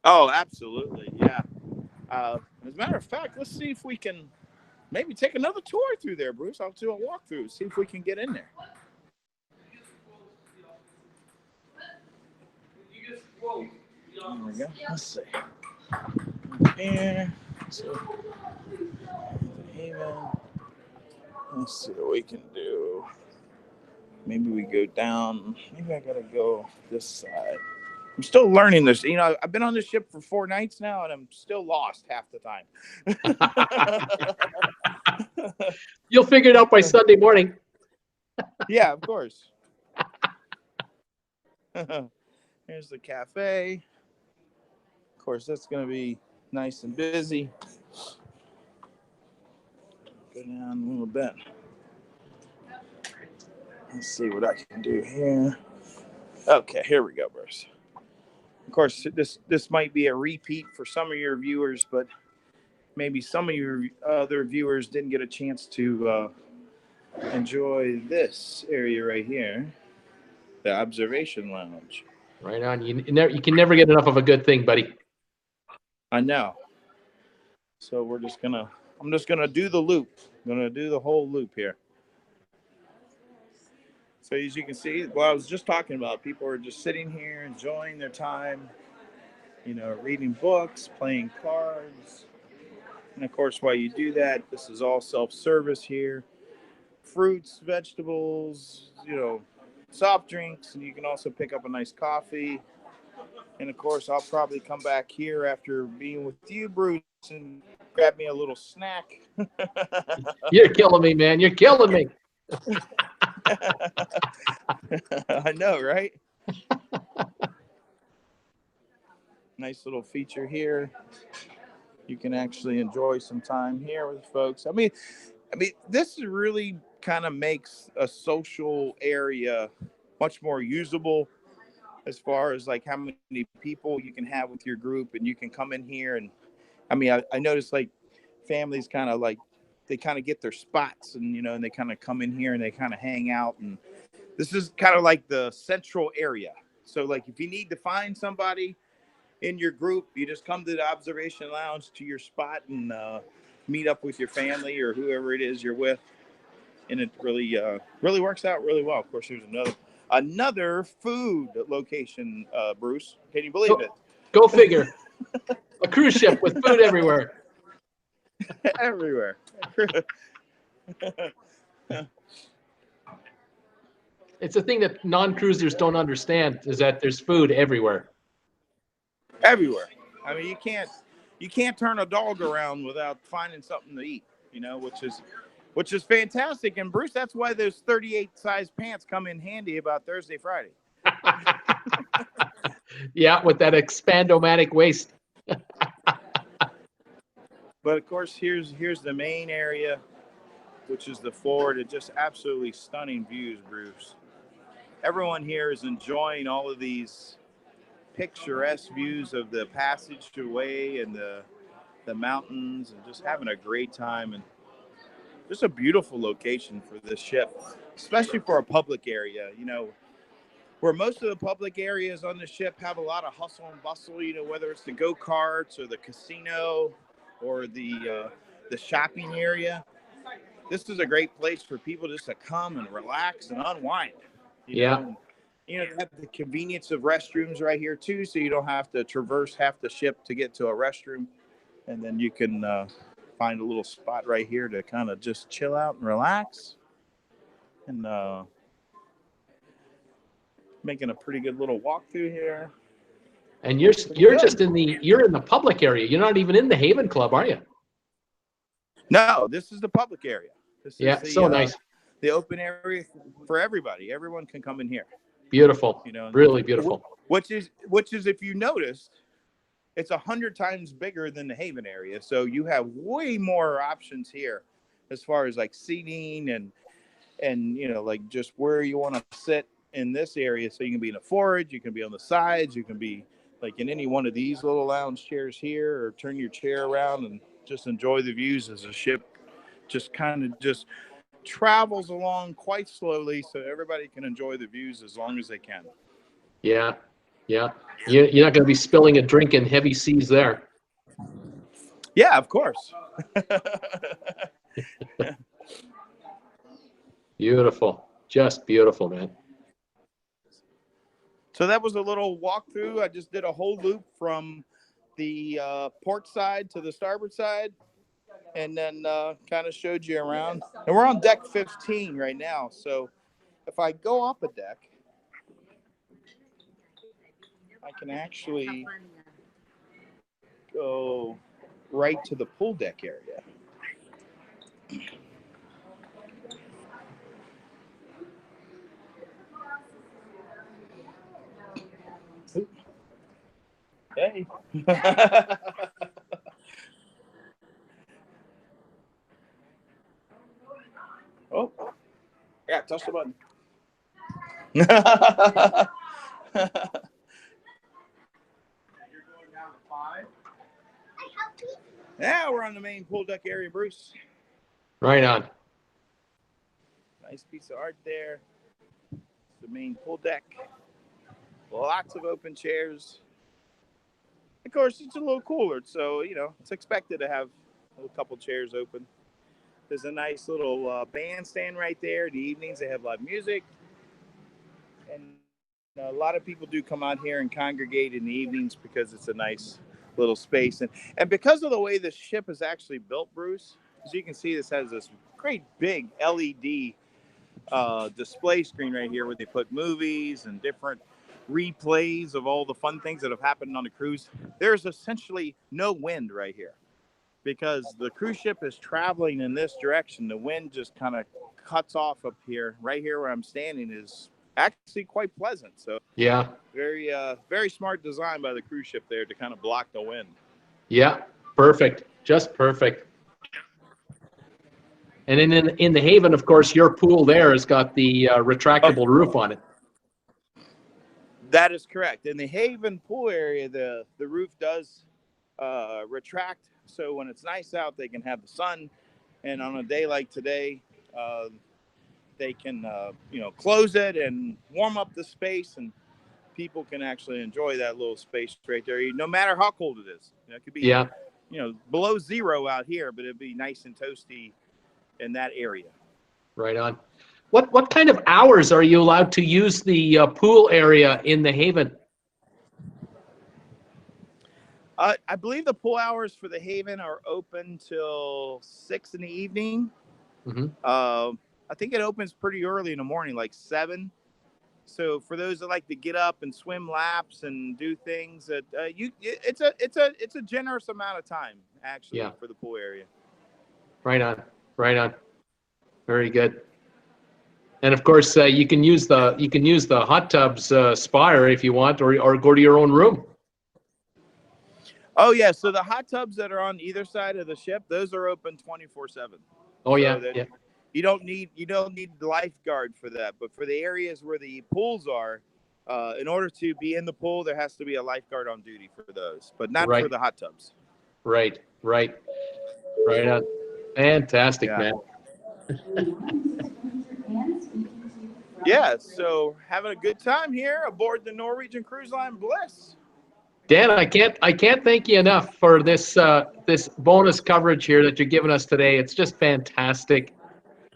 Oh, absolutely, yeah. As a matter of fact, let's see if we can maybe take another tour through there, Bruce. I'll do a walkthrough, see if we can get in there. There we go. Let's see. Here. Let's see what we can do. Maybe we go down. Maybe I gotta go this side. I'm still learning this. You know, I've been on this ship for 4 nights now, and I'm still lost half the time. You'll figure it out by Sunday morning. Yeah, of course. Here's the cafe. Of course, that's going to be nice and busy. Go down a little bit. Let's see what I can do here. Okay, here we go, Bruce. Of course, this might be a repeat for some of your viewers, but maybe some of your other viewers didn't get a chance to enjoy this area right here, the observation lounge. Right on. You can never get enough of a good thing, buddy. I know. So I'm just gonna do the loop. I'm gonna do the whole loop here. So as you can see, what I was just talking about, people are just sitting here enjoying their time, you know, reading books, playing cards. And of course, while you do that, this is all self-service here. Fruits, vegetables, you know, soft drinks, and you can also pick up a nice coffee. And of course, I'll probably come back here after being with you, Bruce, and grab me a little snack. You're killing me, man. You're killing me. I know, right? Nice little feature here. You can actually enjoy some time here with folks. I mean, this really kind of makes a social area much more usable as far as like how many people you can have with your group, and you can come in here. And I mean, I noticed like families kind of like, they kind of get their spots, and, you know, and they kind of come in here and they kind of hang out. And this is kind of like the central area. So like if you need to find somebody in your group, you just come to the observation lounge to your spot and meet up with your family or whoever it is you're with. And it really works out really well. Of course, there's another food location, Bruce. Can you believe it? Go figure. A cruise ship with food everywhere. Everywhere. It's a thing that non-cruisers don't understand, is that there's food everywhere. Everywhere. I mean, you can't turn a dog around without finding something to eat, you know, which is fantastic. And Bruce, that's why those 38 size pants come in handy about Thursday, Friday. Yeah, with that expandomatic waist. But of course, here's the main area, which is the forward. It's just absolutely stunning views, Bruce. Everyone here is enjoying all of these picturesque views of the passageway and the mountains, and just having a great time. And just a beautiful location for this ship, especially for a public area, you know, where most of the public areas on the ship have a lot of hustle and bustle, you know, whether it's the go-karts or the casino or the shopping area. This is a great place for people just to come and relax and unwind. You know, they have the convenience of restrooms right here too, so you don't have to traverse half the ship to get to a restroom. And then you can find a little spot right here to kind of just chill out and relax. And making a pretty good little walk through here. And you're just in the public area. You're not even in the Haven Club, are you? No, this is the public area. This is the, so nice. The open area for everybody. Everyone can come in here. Beautiful. You know, really beautiful. Which is, if you noticed, it's 100 times bigger than the Haven area. So you have way more options here as far as like seating and you know, like just where you want to sit in this area. So you can be in a forage, you can be on the sides, you can be like in any one of these little lounge chairs here, or turn your chair around and just enjoy the views as the ship just kind of just travels along quite slowly, so everybody can enjoy the views as long as they can. Yeah, yeah. You're not going to be spilling a drink in heavy seas there. Yeah, of course. Beautiful, just beautiful, man. So that was a little walkthrough. I just did a whole loop from the port side to the starboard side, and then kind of showed you around. And we're on deck 15 right now. So if I go up a deck, I can actually go right to the pool deck area. Hey. Oh, yeah, touch the button. You're going down to 5. Yeah, we're on the main pool deck area, Bruce. Right on. Nice piece of art there. It's the main pool deck. Lots of open chairs. Of course, it's a little cooler, so, you know, it's expected to have a couple chairs open. There's a nice little bandstand right there. In the evenings, they have live music. And a lot of people do come out here and congregate in the evenings because it's a nice little space. And because of the way the ship is actually built, Bruce, as you can see, this has this great big LED display screen right here where they put movies and different replays of all the fun things that have happened on the cruise. There's essentially no wind right here because the cruise ship is traveling in this direction. The wind just kind of cuts off up here. Right here where I'm standing is actually quite pleasant. So Yeah. Very smart design by the cruise ship there to kind of block the wind. Yeah. Perfect. Just perfect. And in the Haven, of course, your pool there has got the retractable roof on it. That is correct. In the Haven pool area, the roof does retract. So when it's nice out, they can have the sun. And on a day like today, they can, close it and warm up the space, and people can actually enjoy that little space right there, no matter how cold it is. It could be, below 0 out here, but it'd be nice and toasty in that area. Right on. What kind of hours are you allowed to use the pool area in the Haven? I believe the pool hours for the Haven are open till 6 in the evening. Mm-hmm. I think it opens pretty early in the morning, like 7. So for those that like to get up and swim laps and do things, that it's a generous amount of time actually for the pool area. Right on, right on. Very good. And of course, you can use the hot tubs spire if you want, or go to your own room. Oh yeah, so the hot tubs that are on either side of the ship, those are open 24/7. Oh so yeah. You don't need the lifeguard for that, but for the areas where the pools are, in order to be in the pool, there has to be a lifeguard on duty for those, but not for the hot tubs. Right on. Fantastic, man. Yeah, so having a good time here aboard the Norwegian Cruise Line Bliss. Dan, I can't thank you enough for this this bonus coverage here that you're giving us today. It's just fantastic.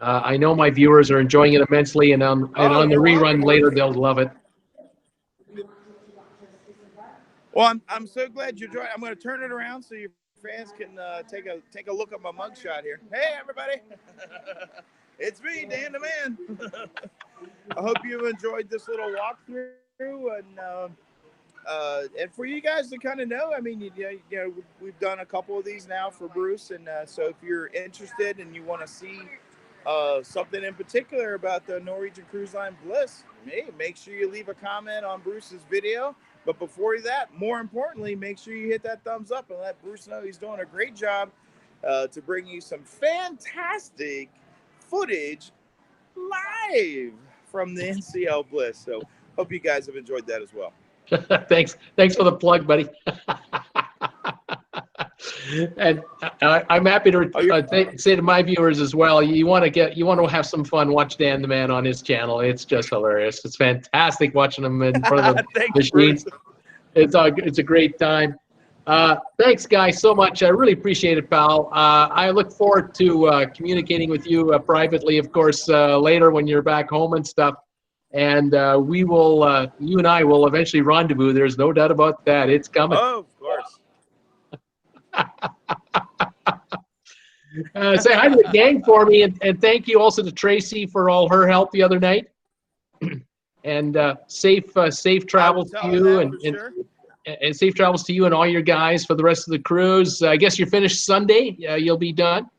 I know my viewers are enjoying it immensely, and on the rerun later, they'll love it. Well, I'm so glad you joined. I'm going to turn it around so your fans can take a look at my mugshot here. Hey, everybody. It's me, Dan the Man. I hope you enjoyed this little walkthrough, and for you guys to kind of know, I mean, we've done a couple of these now for Bruce, and so if you're interested and you want to see something in particular about the Norwegian Cruise Line Bliss, hey, make sure you leave a comment on Bruce's video. But before that, more importantly, make sure you hit that thumbs up and let Bruce know he's doing a great job to bring you some fantastic footage live from the NCL Bliss. So hope you guys have enjoyed that as well. Thanks for the plug, buddy. And I'm happy to say to my viewers as well, you want to have some fun, watch Dan the Man on his channel. It's just hilarious. It's fantastic watching him in front of the machines. It's a great time. Thanks, guys, so much. I really appreciate it, pal. I look forward to communicating with you privately, of course, later when you're back home and stuff. And we will, you and I will eventually rendezvous. There's no doubt about that. It's coming. Oh, of course. Say hi to the gang for me, and thank you also to Tracy for all her help the other night. And safe travels to you, and safe travels to you and all your guys for the rest of the cruise. I guess you're finished Sunday. You'll be done.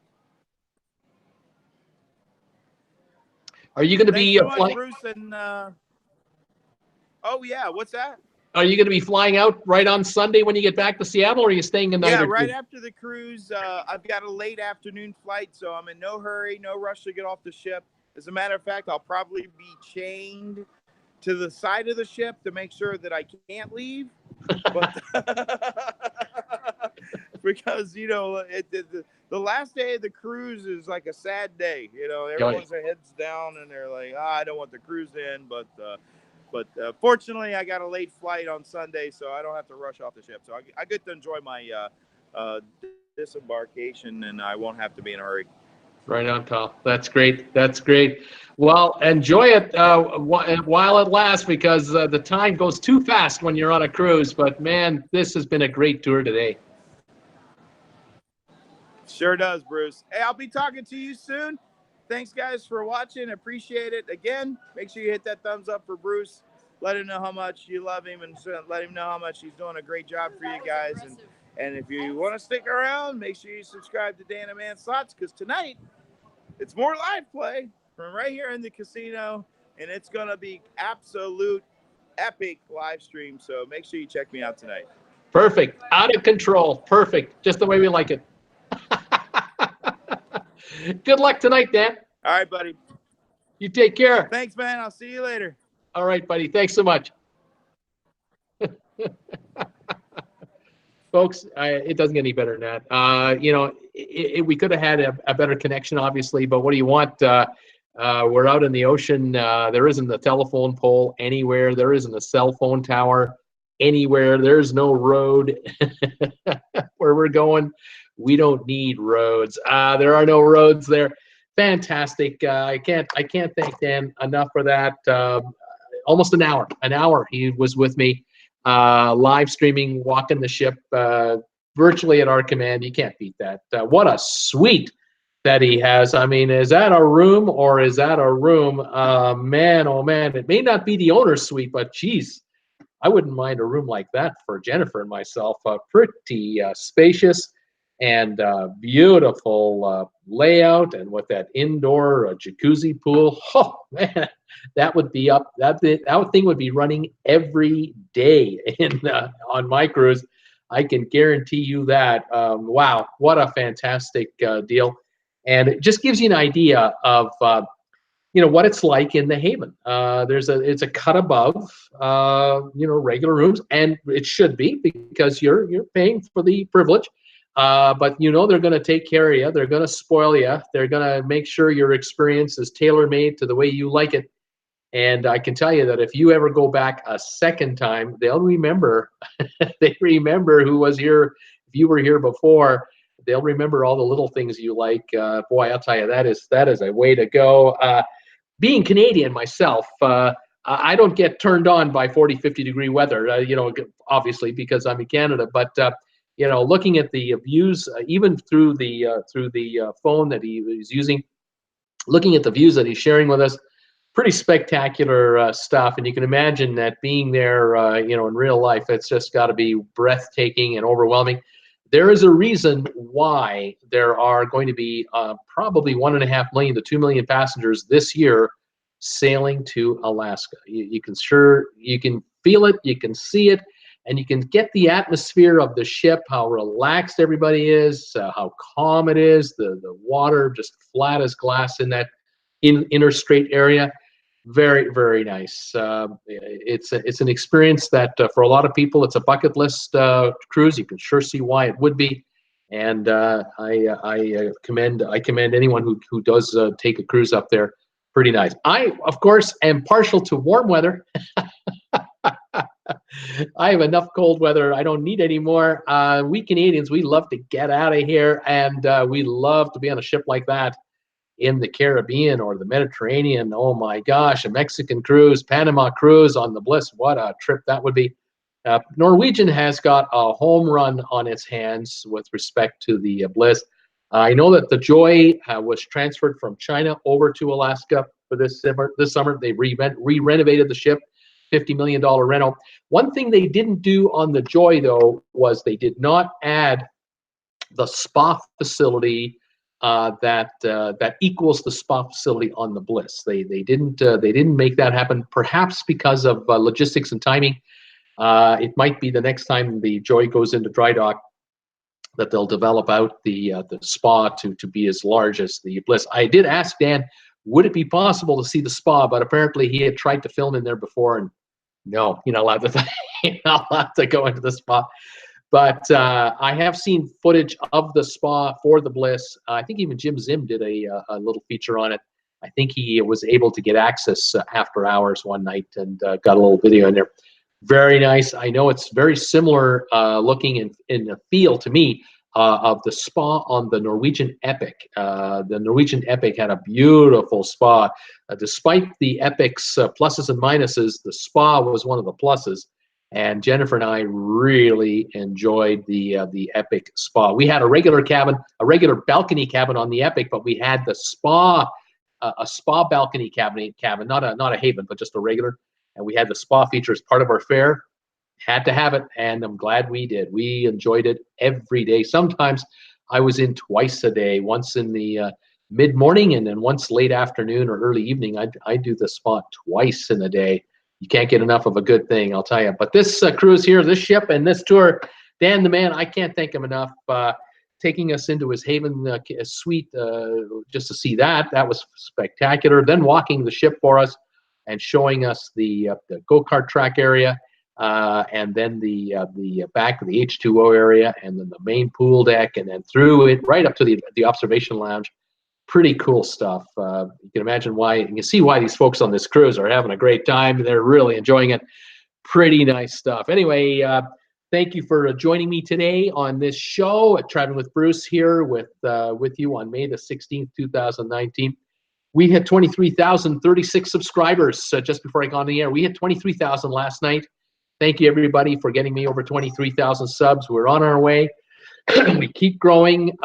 Are you going to be flying? Bruce, and, oh yeah, what's that? Are you going to be flying out right on Sunday when you get back to Seattle, or are you staying a night? Yeah, or right two? after the cruise. I've got a late afternoon flight, so I'm in no hurry, no rush to get off the ship. As a matter of fact, I'll probably be chained to the side of the ship to make sure that I can't leave. But because, you know, the last day of the cruise is like a sad day. You know, everyone's heads down and they're like, I don't want the cruise to end. But fortunately, I got a late flight on Sunday, so I don't have to rush off the ship. So I get to enjoy my disembarkation, and I won't have to be in a hurry. Right on, pal. That's great. That's great. Well, enjoy it while it lasts, because the time goes too fast when you're on a cruise. But, man, this has been a great tour today. Sure does, Bruce. Hey, I'll be talking to you soon. Thanks, guys, for watching. Appreciate it. Again, make sure you hit that thumbs up for Bruce. Let him know how much you love him, and let him know how much he's doing a great job for you guys. And if you want to stick around, make sure you subscribe to Dan the Man Slots, because tonight it's more live play from right here in the casino, and it's going to be absolute epic live stream. So make sure you check me out tonight. Perfect. Out of control. Perfect. Just the way we like it. Good luck tonight, Dan. All right, buddy. You take care. Thanks, man. I'll see you later. All right, buddy. Thanks so much. Folks, it doesn't get any better than that. You know, we could have had a better connection, obviously, but what do you want? We're out in the ocean. There isn't a telephone pole anywhere. There isn't a cell phone tower anywhere. There's no road where we're going. We don't need roads. There are no roads there. Fantastic. I can't thank Dan enough for that. Almost an hour he was with me, live streaming, walking the ship, virtually at our command. You can't beat that. What a suite that he has. I mean, is that a room or is that a room? Man, oh man, it may not be the owner's suite, but geez, I wouldn't mind a room like that for Jennifer and myself. Pretty spacious and beautiful layout, and with that indoor jacuzzi pool. Oh man, that would be up. That thing would be running every day on my cruise. I can guarantee you that. Wow, what a fantastic deal, and it just gives you an idea of you know what it's like in the Haven. It's a cut above you know, regular rooms, and it should be, because you're paying for the privilege. But you know, they're going to take care of you. They're going to spoil you. They're going to make sure your experience is tailor-made to the way you like it. And I can tell you that if you ever go back a second time, they'll remember. They remember who was here. If you were here before, they'll remember all the little things you like. Boy, I'll tell you, that is a way to go. Being Canadian myself, I don't get turned on by 40, 50 degree weather, you know, obviously because I'm in Canada. But you know, looking at the views, even through the phone that he's using, looking at the views that he's sharing with us, pretty spectacular stuff. And you can imagine that being there, you know, in real life, it's just got to be breathtaking and overwhelming. there is a reason why there are going to be probably 1.5 million to 2 million passengers this year sailing to Alaska. You can feel it, you can see it, and you can get the atmosphere of the ship, how relaxed everybody is, how calm it is, the water just flat as glass in that inner strait area. Very, very nice. It's an experience that for a lot of people, it's a bucket list cruise. You can sure see why it would be, and I commend anyone who does take a cruise up there. Pretty nice. I, of course, am partial to warm weather. I have enough cold weather. I don't need any more. We Canadians, we love to get out of here, and we love to be on a ship like that in the Caribbean or the Mediterranean. Oh my gosh, a Mexican cruise, Panama cruise on the Bliss. What a trip that would be. Norwegian has got a home run on its hands with respect to the Bliss. I know that the Joy was transferred from China over to Alaska for this summer. They re-renovated the ship, $50 million rental. One thing they didn't do on the Joy, though, was they did not add the spa facility that equals the spa facility on the Bliss. They didn't make that happen, perhaps because of logistics and timing. It might be the next time the Joy goes into dry dock that they'll develop out the spa to be as large as the Bliss. I did ask Dan, would it be possible to see the spa, but apparently he had tried to film in there before, and no, you're not allowed to you're not allowed to go into the spa. But I have seen footage of the spa for the Bliss. I think even Jim Zim did a little feature on it. I think he was able to get access after hours one night and got a little video in there. Very nice. I know it's very similar looking in the feel to me of the spa on the Norwegian Epic. The Norwegian Epic had a beautiful spa. Despite the Epic's pluses and minuses, the spa was one of the pluses. And Jennifer and I really enjoyed the Epic spa. We had a regular cabin, a regular balcony cabin on the Epic, but we had the spa, a spa balcony cabin, not a Haven, but just a regular. And we had the spa feature as part of our fare. Had to have it, and I'm glad we did. We enjoyed it every day. Sometimes I was in twice a day, once in the mid-morning and then once late afternoon or early evening. I do the spa twice in a day. You can't get enough of a good thing, I'll tell you. But this cruise here, this ship and this tour, Dan the man, I can't thank him enough. Taking us into his Haven suite just to see that was spectacular. Then walking the ship for us and showing us the go-kart track area, and then the back of the H2O area, and then the main pool deck, and then through it right up to the observation lounge. Pretty cool stuff. You can imagine why, you can see why these folks on this cruise are having a great time. They're really enjoying it. Pretty nice stuff. Anyway, thank you for joining me today on this show at Traveling with Bruce here with you on May the 16th, 2019. We had 23,036 subscribers just before I got on the air. We had 23,000 last night. Thank you, everybody, for getting me over 23,000 subs. We're on our way. We keep growing.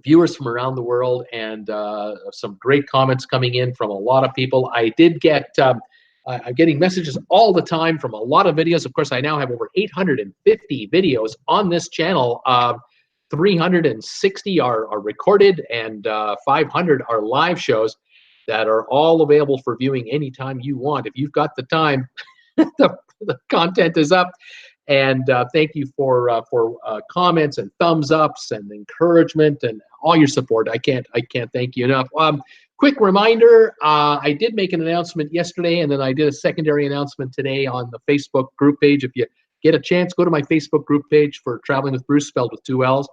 Viewers from around the world, and some great comments coming in from a lot of people. I did get, I'm getting messages all the time from a lot of videos. Of course, I now have over 850 videos on this channel. 360 are recorded, and 500 are live shows that are all available for viewing anytime you want. If you've got the time, the content is up. And thank you for comments and thumbs ups and encouragement and all your support. I can't thank you enough. Quick reminder, I did make an announcement yesterday, and then I did a secondary announcement today on the Facebook group page. If you get a chance, go to my Facebook group page for Traveling with Bruce, spelled with 2 L's.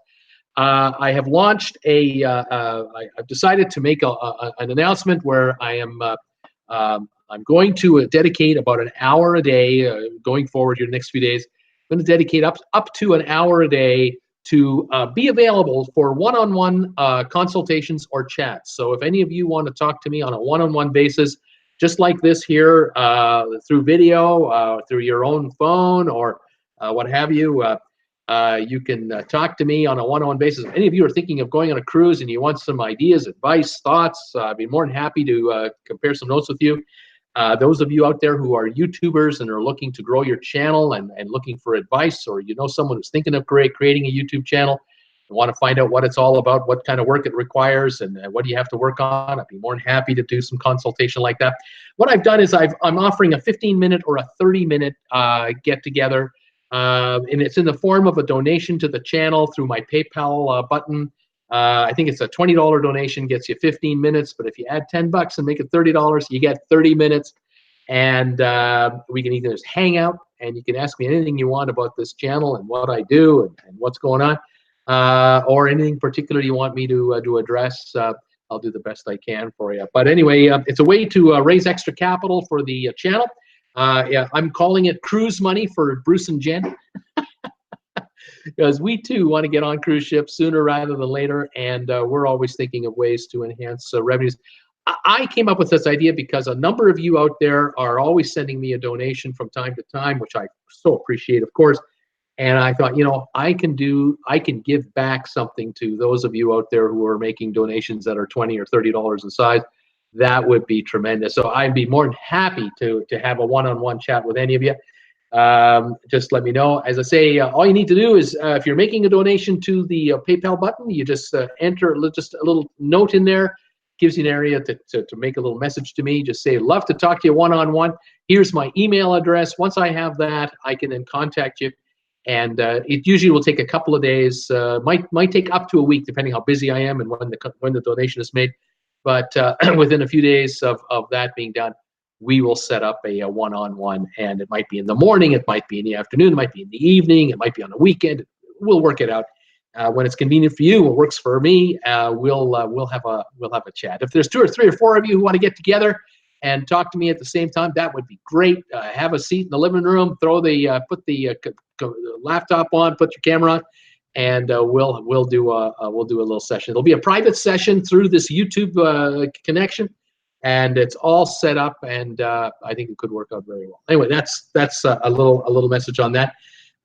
I have launched I've decided to make an announcement where I'm going to dedicate about an hour a day going forward here the next few days. I'm going to dedicate up to an hour a day to be available for one-on-one consultations or chats. So if any of you want to talk to me on a one-on-one basis, just like this here, through video, through your own phone, or what have you, you can talk to me on a one-on-one basis. If any of you are thinking of going on a cruise and you want some ideas, advice, thoughts, I'd be more than happy to compare some notes with you. Those of you out there who are YouTubers and are looking to grow your channel and looking for advice, or you know someone who's thinking of creating a YouTube channel and want to find out what it's all about, what kind of work it requires, and what do you have to work on, I'd be more than happy to do some consultation like that. What I've done is I'm offering a 15-minute or a 30-minute get-together, and it's in the form of a donation to the channel through my PayPal button. I think it's a $20 donation, gets you 15 minutes, but if you add $10 and make it $30, you get 30 minutes, and we can either just hang out, and you can ask me anything you want about this channel and what I do and what's going on, or anything particular you want me to address. I'll do the best I can for you. But anyway, it's a way to raise extra capital for the channel. Yeah, I'm calling it cruise money for Bruce and Jen. Because we too want to get on cruise ships sooner rather than later, and we're always thinking of ways to enhance revenues. I came up with this idea because a number of you out there are always sending me a donation from time to time, which I so appreciate, of course. And I thought, you know, I can give back something to those of you out there who are making donations that are $20 or $30 in size. That would be tremendous. So I'd be more than happy to have a one-on-one chat with any of you. Just let me know. As I say, all you need to do is if you're making a donation to the PayPal button, you just enter just a little note in there, gives you an area to make a little message to me. Just say, love to talk to you one-on-one. Here's my email address. Once I have that, I can then contact you. And it usually will take a couple of days, might take up to a week, depending how busy I am and when the donation is made. But within a few days of that being done, we will set up a one-on-one, and it might be in the morning, it might be in the afternoon, it might be in the evening, it might be on the weekend. We'll work it out when it's convenient for you. It works for me. We'll have a chat. If there's 2 or 3 or 4 of you who want to get together and talk to me at the same time, that would be great. Have a seat in the living room. Put the laptop on. Put your camera on, and we'll do a little session. It'll be a private session through this YouTube connection. And it's all set up, and I think it could work out very well. Anyway, that's a little message on that.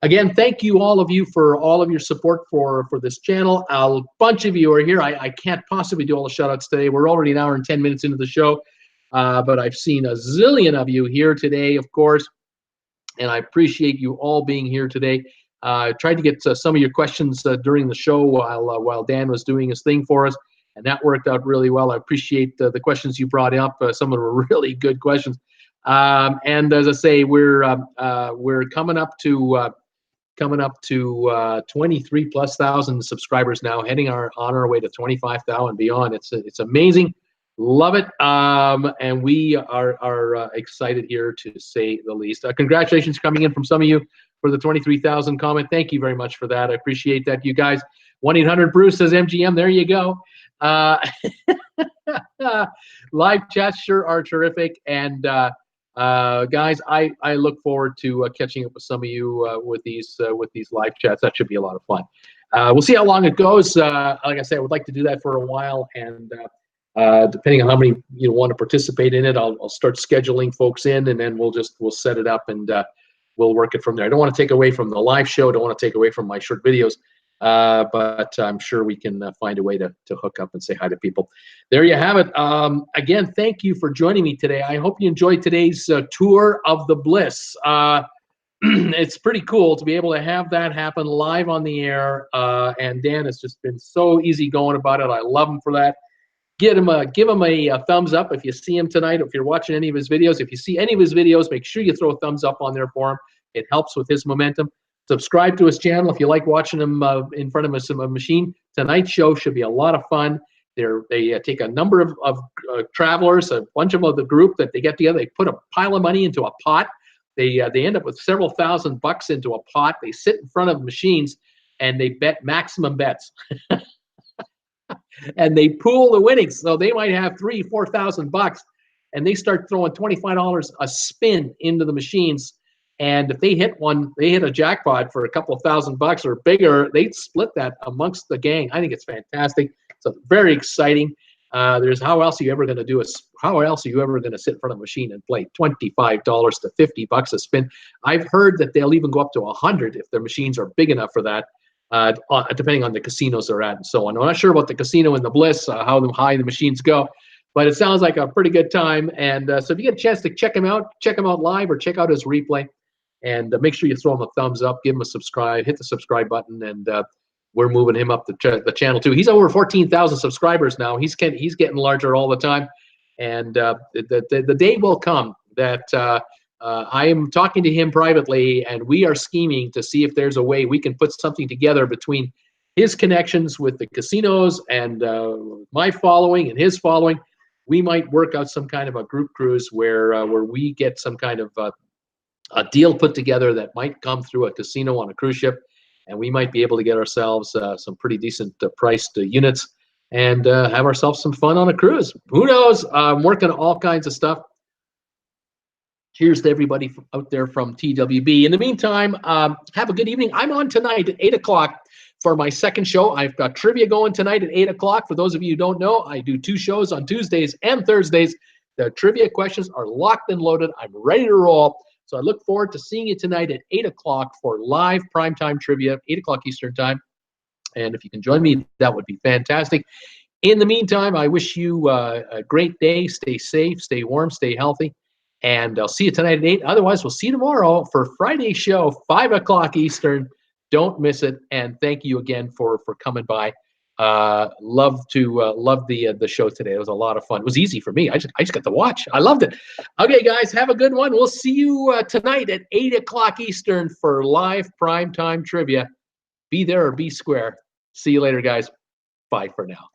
Again, thank you all of you for all of your support for this channel. A bunch of you are here. I can't possibly do all the shout-outs today. We're already an hour and 10 minutes into the show, but I've seen a zillion of you here today, of course, and I appreciate you all being here today. I tried to get some of your questions during the show while Dan was doing his thing for us. And that worked out really well. I appreciate the questions you brought up. Some of them were really good questions. And as I say, we're coming up to 23,000+ subscribers now, heading on our way to 25,000 and beyond. It's amazing, love it, and we are excited here, to say the least. Congratulations coming in from some of you for the 23,000 comment. Thank you very much for that. I appreciate that, you guys. 1-800-BRUCE says MGM. There you go. Live chats sure are terrific, and guys, I look forward to catching up with some of you with these live chats. That should be a lot of fun. We'll see how long it goes. Like I said, I would like to do that for a while, and depending on how many want to participate in it, I'll start scheduling folks in, and then we'll set it up, and we'll work it from there. I don't want to take away from the live show. I don't want to take away from my short videos. But I'm sure we can find a way to hook up and say hi to people. There you have it. Again, thank you for joining me today. I hope you enjoyed today's tour of the Bliss. It's pretty cool to be able to have that happen live on the air. And Dan has just been so easy going about it. I love him for that. Give him a thumbs up if you see him tonight. If you're watching any of his videos, if you see any of his videos, make sure you throw a thumbs up on there for him. It helps with his momentum. Subscribe to his channel if you like watching him in front of a machine. Tonight's show should be a lot of fun. They take a number of travelers, a bunch of the group that they get together. They put a pile of money into a pot. They end up with several $1,000s into a pot. They sit in front of machines and they bet maximum bets. And they pool the winnings. So they might have $3,000, $4,000, and they start throwing $25 a spin into the machines. And if they hit a jackpot for a couple of $1,000 or bigger, they'd split that amongst the gang. I think it's fantastic. So very exciting. How else are you ever going to sit in front of a machine and play $25 to $50 a spin? I've heard that they'll even go up to $100 if their machines are big enough for that, depending on the casinos they're at and so on. I'm not sure about the casino in the Bliss, how high the machines go, But it sounds like a pretty good time. And so if you get a chance to check him out live or check out his replay. And make sure you throw him a thumbs up, give him a subscribe, hit the subscribe button, and we're moving him up the channel too. He's over 14,000 subscribers now. He's getting larger all the time. And the day will come that I am talking to him privately, and we are scheming to see if there's a way we can put something together between his connections with the casinos and my following and his following. We might work out some kind of a group cruise where we get some kind of a deal put together that might come through a casino on a cruise ship, and we might be able to get ourselves some pretty decent priced units and have ourselves some fun on a cruise. Who knows? I'm working on all kinds of stuff. Cheers to everybody out there from TWB. In the meantime, have a good evening. I'm on tonight at 8 o'clock for my second show. I've got trivia going tonight at 8 o'clock. For those of you who don't know, I do 2 shows on Tuesdays and Thursdays. The trivia questions are locked and loaded. I'm ready to roll. So I look forward to seeing you tonight at 8 o'clock for live primetime trivia, 8 o'clock Eastern time. And if you can join me, that would be fantastic. In the meantime, I wish you a great day. Stay safe, stay warm, stay healthy. And I'll see you tonight at 8. Otherwise, we'll see you tomorrow for Friday's show, 5 o'clock Eastern. Don't miss it. And thank you again for coming by. Love the show today. It was a lot of fun. It was easy for me. I just got to watch. I loved it. Okay, guys, have a good one. We'll see you tonight at 8 o'clock Eastern for live primetime trivia. Be there or be square. See you later, guys. Bye for now.